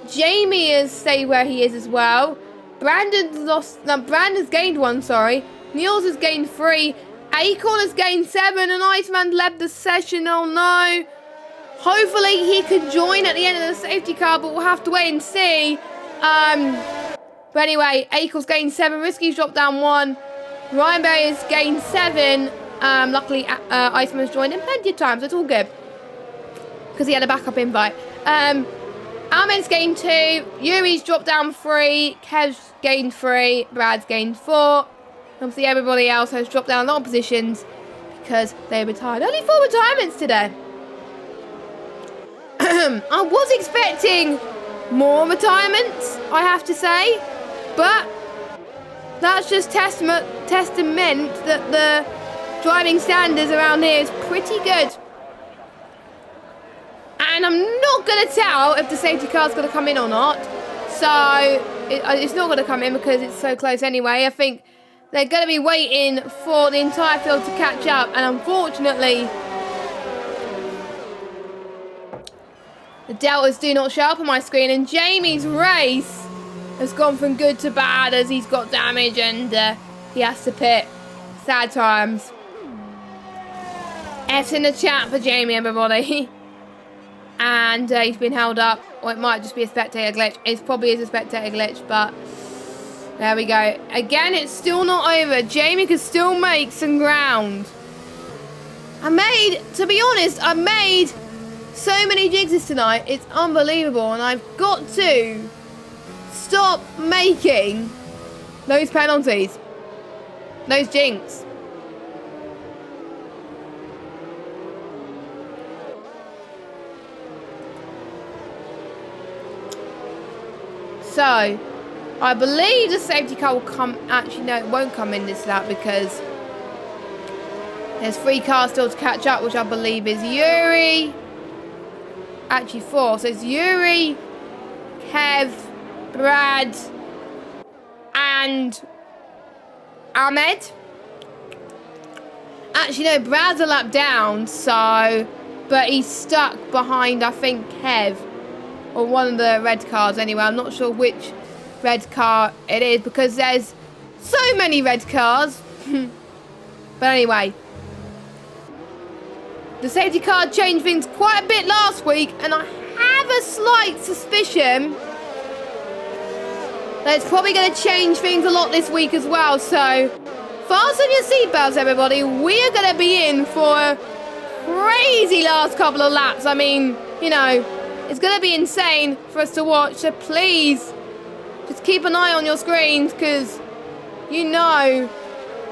Jamie has stayed where he is as well. Brandon's gained 1, sorry. Niels has gained 3. Acorn has gained 7, and Iceman left the session. Oh no. Hopefully he can join at the end of the safety car, but we'll have to wait and see. But anyway, Acorn's gained 7. Risky's dropped down 1. Ryan Berry has gained 7. Luckily, Iceman's joined in plenty of times. So it's all good. Because he had a backup invite. Ahmed's gained 2. Yuri's dropped down 3. Kev's gained 3. Brad's gained 4. Obviously, everybody else has dropped down a lot of positions because they retired. Only 4 retirements today. I was expecting more retirements, I have to say. But that's just testament that the driving standards around here is pretty good. And I'm not going to tell if the safety car's going to come in or not. So it's not going to come in because it's so close anyway. I think they're going to be waiting for the entire field to catch up. And unfortunately, the deltas do not show up on my screen. And Jamie's race has gone from good to bad as he's got damage and he has to pit. Sad times. F's in the chat for Jamie, everybody. And he's been held up. Or it might just be a spectator glitch. It probably is a spectator glitch, but there we go. Again, it's still not over. Jamie can still make some ground. To be honest, I made so many jigs tonight. It's unbelievable. And I've got to stop making those penalties. Those jinx. So, I believe the safety car will come. Actually, no, it won't come in this lap because there's 3 cars still to catch up, which I believe is Yuri. Actually, 4. So it's Yuri, Kev, Brad, and Ahmed. Actually, no, Brad's a lap down, so. But he's stuck behind, I think, Kev. Or one of the red cars anyway. I'm not sure which red car it is because there's so many red cars. But anyway. The safety car changed things quite a bit last week. And I have a slight suspicion that it's probably going to change things a lot this week as well. So fasten your seatbelts, everybody. We are going to be in for a crazy last couple of laps. I mean, you know, it's going to be insane for us to watch, so please just keep an eye on your screens because you know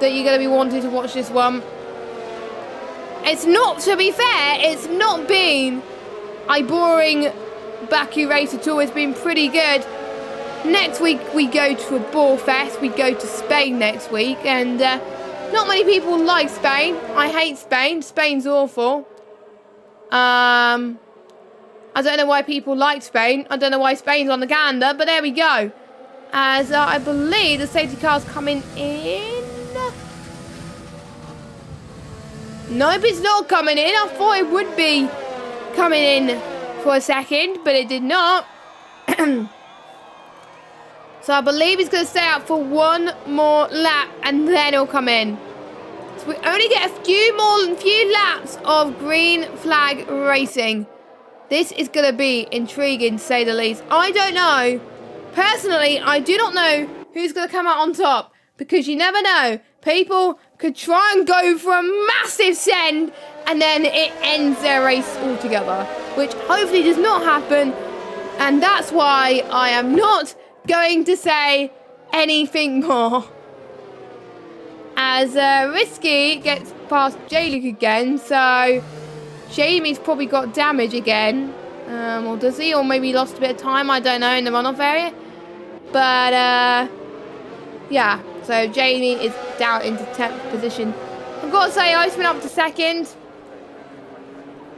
that you're going to be wanting to watch this one. It's not, to be fair, it's not been a boring Baku race at all. It's been pretty good. Next week we go to a ball fest. We go to Spain next week and not many people like Spain. I hate Spain. Spain's awful. I don't know why people like Spain. I don't know why Spain's on the calendar, but there we go. As I believe the safety car's coming in. Nope, it's not coming in. I thought it would be coming in for a second, but it did not. So I believe he's going to stay out for one more lap and then he'll come in. So we only get a few laps of green flag racing. This is going to be intriguing, to say the least. I don't know. Personally, I do not know who's going to come out on top. Because you never know. People could try and go for a massive send. And then it ends their race altogether. Which hopefully does not happen. And that's why I am not going to say anything more. As Risky gets past J-Luke again. So Jamie's probably got damage again. Or does he? Or maybe lost a bit of time. I don't know, in the runoff area. But, yeah. So Jamie is down into 10th position. I've got to say, Iceman up to 2nd.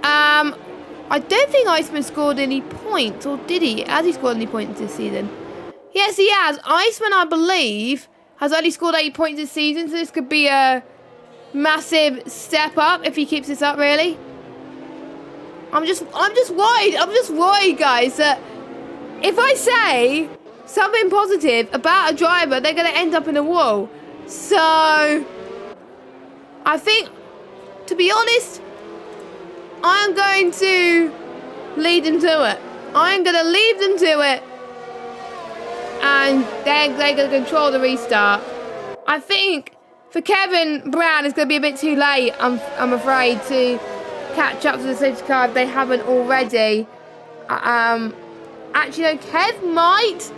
I don't think Iceman scored any points. Or did he? Has he scored any points this season? Yes, he has. Iceman, I believe, has only scored 8 points this season, so this could be a massive step up if he keeps this up, really. I'm just worried. I'm just worried, guys, that if I say something positive about a driver, they're going to end up in a wall. So, I think, to be honest, I'm going to lead them to it. I'm going to lead them to it. And they're going to control the restart. I think for Kevin Brown, it's going to be a bit too late, I'm afraid, to catch up to the safety car if they haven't already. Actually, no, Kev might,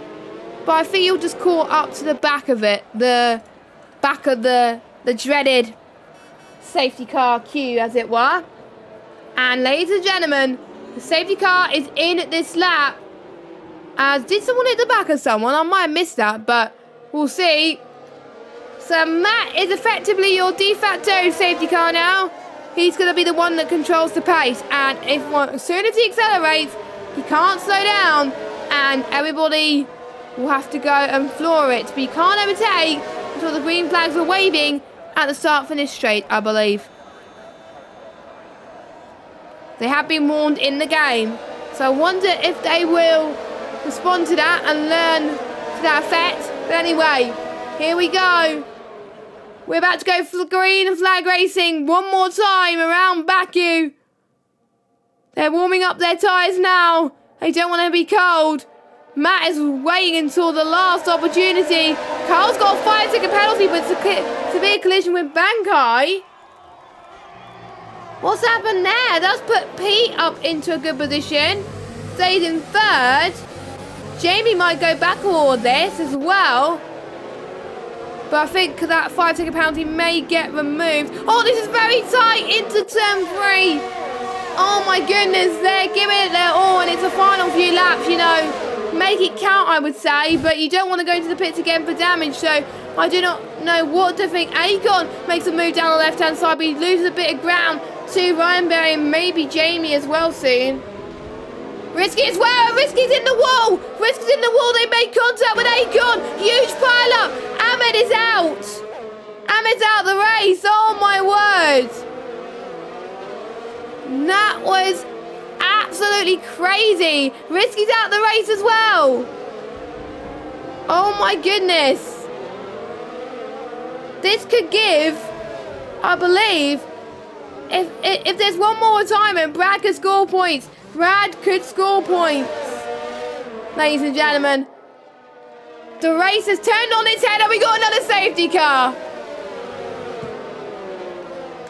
but I think he'll just caught up to the back of it. The back of the dreaded safety car queue, as it were. And ladies and gentlemen, the safety car is in this lap. Did someone hit the back of someone? I might have missed that, but we'll see. So Matt is effectively your de facto safety car now. He's going to be the one that controls the pace. And as soon as he accelerates, he can't slow down. And everybody will have to go and floor it. But you can't overtake until the green flags are waving at the start-finish straight, I believe. They have been warned in the game. So I wonder if they will respond to that and learn to that effect. But anyway, here we go. We're about to go for green flag racing one more time around Baku. They're warming up their tyres now. They don't want to be cold. Matt is waiting until the last opportunity. Carl's got a 5-second penalty, but severe collision with Bankai. What's happened there? That's put Pete up into a good position. Stays in third. Jamie might go back toward this as well. But I think that 5-second penalty may get removed. Oh, this is very tight into turn 3. Oh my goodness, they're giving it their all, and it's a final few laps, you know. Make it count, I would say, but you don't want to go into the pits again for damage, so I do not know what to think. Akon makes a move down the left-hand side, but he loses a bit of ground to Ryan Berry and maybe Jamie as well soon. Risky as well. Risky's in the wall. Risky's in the wall. They make contact with Akon. Huge pile up. Ahmed is out. Ahmed's out the race. Oh my word. That was absolutely crazy. Risky's out the race as well. Oh my goodness. This could give, I believe, if there's one more retirement, Brad could score points. Brad could score points. Ladies and gentlemen, the race has turned on its head and we got another safety car.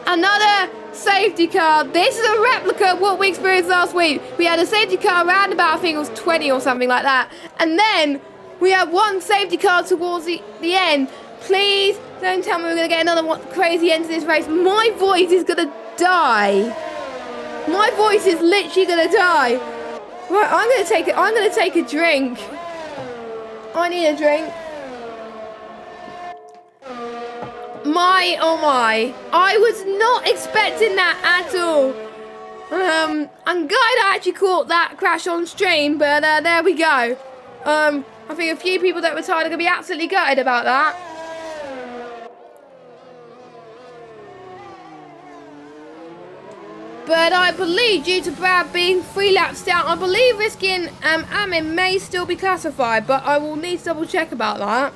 Another safety car. This is a replica of what we experienced last week. We had a safety car around about, I think it was 20 or something like that. And then we had one safety car towards the end. Please don't tell me we're going to get another crazy end to this race. My voice is going to die. My voice is literally going to die. Right, I'm going to take a drink. I need a drink. My, oh my. I was not expecting that at all. I'm glad I actually caught that crash on stream, but there we go. I think a few people that retired are going to be absolutely gutted about that. But I believe, due to Brad being 3 laps down, I believe Risky and Amin may still be classified, but I will need to double check about that.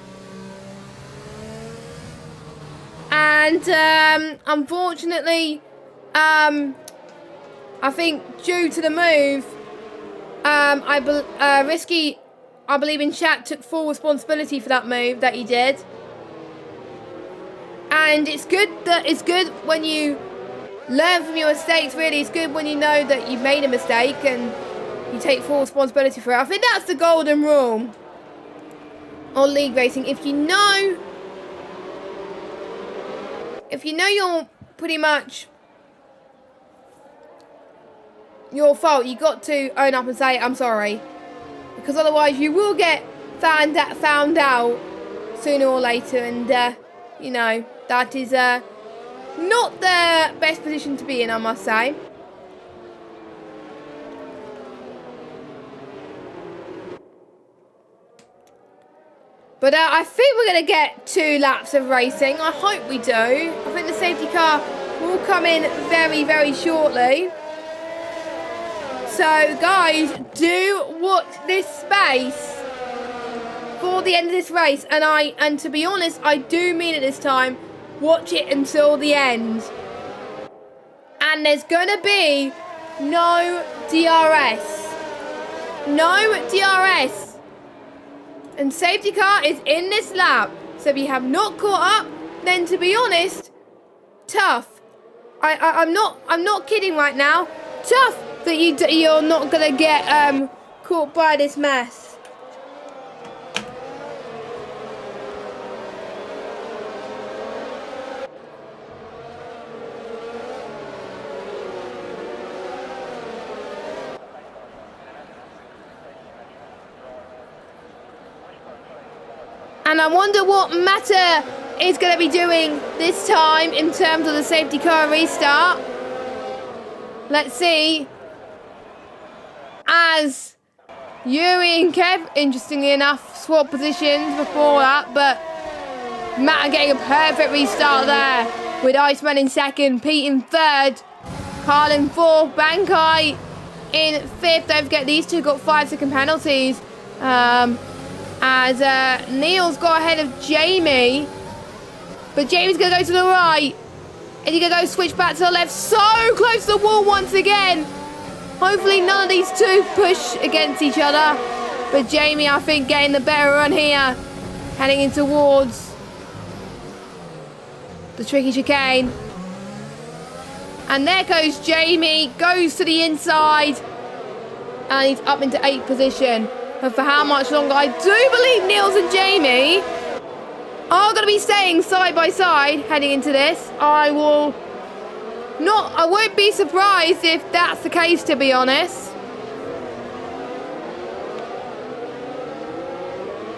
And unfortunately, I think due to the move, Risky, I believe in chat, took full responsibility for that move that he did. And it's good when you learn from your mistakes, really. It's good when you know that you've made a mistake and you take full responsibility for it. I think that's the golden rule on league racing. If you know you're pretty much your fault, you got to own up and say, I'm sorry. Because otherwise you will get found out sooner or later, and you know, that is not the best position to be in, I must say. But I think we're going to get 2 laps of racing. I hope we do. I think the safety car will come in very, very shortly. So, guys, do watch this space for the end of this race. And to be honest, I do mean it this time. Watch it until the end. And there's going to be no DRS. No DRS. And safety car is in this lap. So if you have not caught up, then to be honest, tough. I'm not kidding right now. Tough that you're not gonna get caught by this mess. And I wonder what Mata is going to be doing this time in terms of the safety car restart. Let's see. As Yuri and Kev, interestingly enough, swap positions before that, but Mata getting a perfect restart there with Iceman in second, Pete in third, Carl in fourth, Bankai in fifth. Don't forget these two got 5-second penalties. As Neil's got ahead of Jamie. But Jamie's going to go to the right. And he's going to go switch back to the left. So close to the wall once again. Hopefully none of these two push against each other. But Jamie, I think, getting the better run here. Heading in towards the tricky chicane. And there goes Jamie. Goes to the inside. And he's up into 8th position. But for how much longer? I do believe Niels and Jamie are going to be staying side by side heading into this. I won't be surprised if that's the case, to be honest.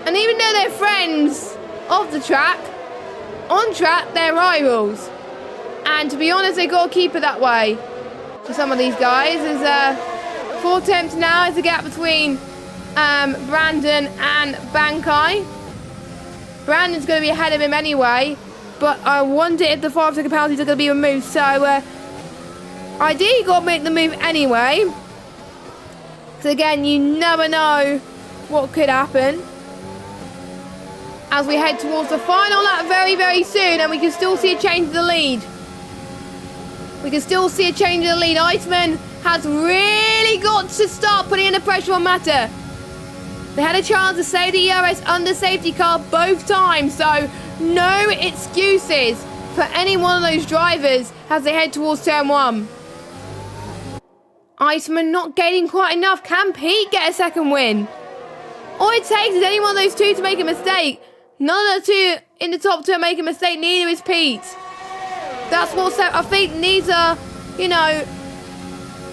And even though they're friends of the track, on track they're rivals. And to be honest, they got to keep it that way for some of these guys. There's 4 attempts now is the gap between Brandon and Bankai. Brandon's going to be ahead of him anyway, but I wonder if the 5-second penalties are going to be removed. So, ideally, you've got to make the move anyway. Because again, you never know what could happen. As we head towards the final lap very, very soon, and we can still see a change in the lead. We can still see a change in the lead. Iceman has really got to start putting in the pressure on Mata. They had a chance to save the ERS under safety car both times, so no excuses for any one of those drivers as they head towards turn 1. Iceman not gaining quite enough. Can Pete get a second win? All it takes is any one of those two to make a mistake. None of the two in the top 2 make a mistake, neither is Pete. That's what's up. I think neither,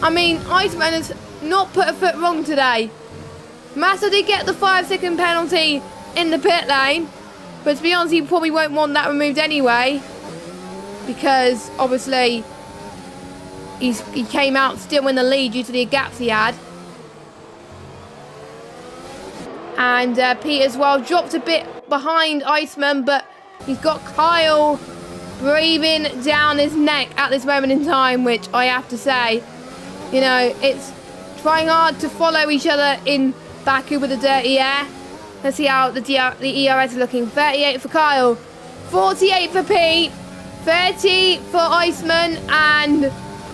Iceman has not put a foot wrong today. Massa did get the 5-second penalty in the pit lane, but to be honest, he probably won't want that removed anyway, because obviously he came out still in the lead due to the gaps he had. And Pete as well dropped a bit behind Iceman, but he's got Kyle breathing down his neck at this moment in time, which I have to say, it's trying hard to follow each other in Baku with the dirty air. Let's see how the ERS is looking. 38 for Kyle, 48 for Pete, 30 for Iceman, and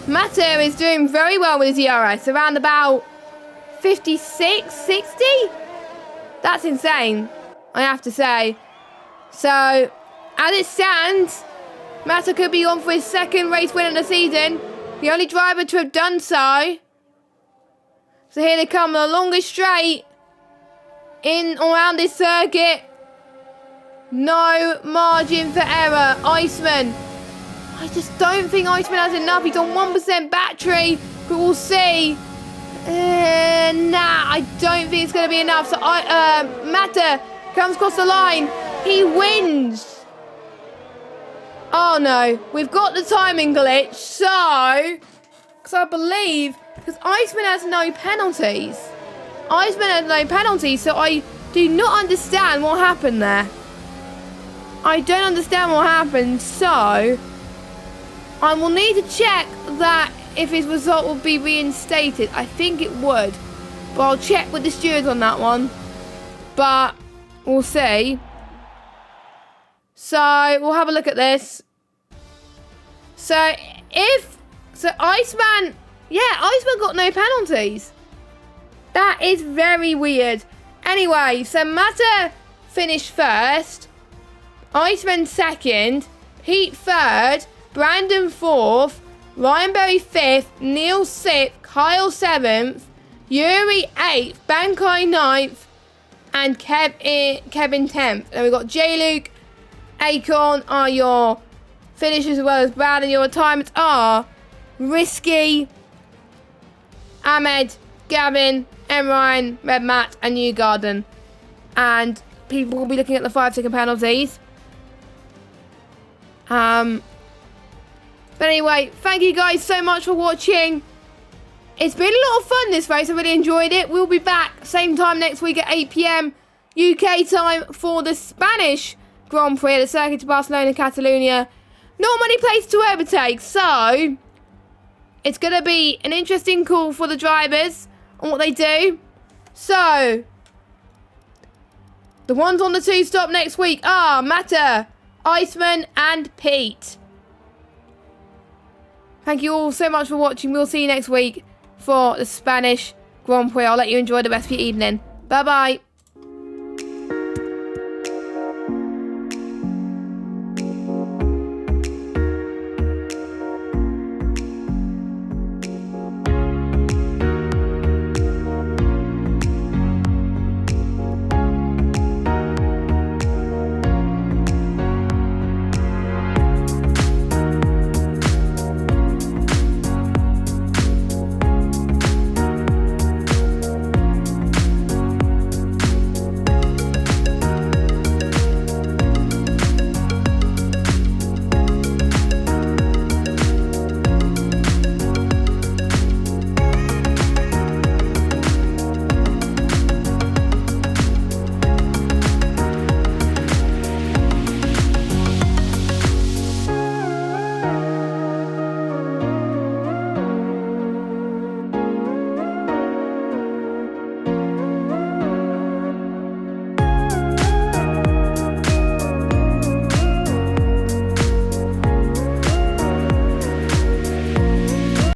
Mata is doing very well with his ERS, around about 56, 60? That's insane, I have to say. So, as it stands, Mata could be on for his 2nd race win of the season. The only driver to have done so. So here they come, the longest straight in around this circuit. No margin for error. Iceman. I just don't think Iceman has enough. He's on 1% battery, but we'll see. I don't think it's going to be enough. So Mata comes across the line. He wins. Oh no, we've got the timing glitch. So, because I believe, because Iceman has no penalties. So I do not understand what happened there. I don't understand what happened, so I will need to check that if his result will be reinstated. I think it would, but I'll check with the stewards on that one. But we'll see. So we'll have a look at this. So Iceman, yeah, Iceman got no penalties. That is very weird. Anyway, so Mata finished first, Iceman second, Pete third, Brandon fourth, Ryan Berry fifth, Neil sixth, Kyle seventh, Yuri eighth, Bankai ninth, and Kevin 10th. And we've got J-Luke, Acorn are your finishers as well as Brad, and your retirements are Risky, Ahmed, Gavin, Ryan, Red Matt, and Newgarden. And people will be looking at the 5-second penalties. But anyway, thank you guys so much for watching. It's been a lot of fun this race. I really enjoyed it. We'll be back same time next week at 8 PM UK time for the Spanish Grand Prix at the Circuit de Barcelona, Catalonia. Not many places to overtake, so it's going to be an interesting call for the drivers on what they do. So the ones on the 2-stop next week are Mata, Iceman, and Pete. Thank you all so much for watching. We'll see you next week for the Spanish Grand Prix. I'll let you enjoy the rest of your evening. Bye-bye.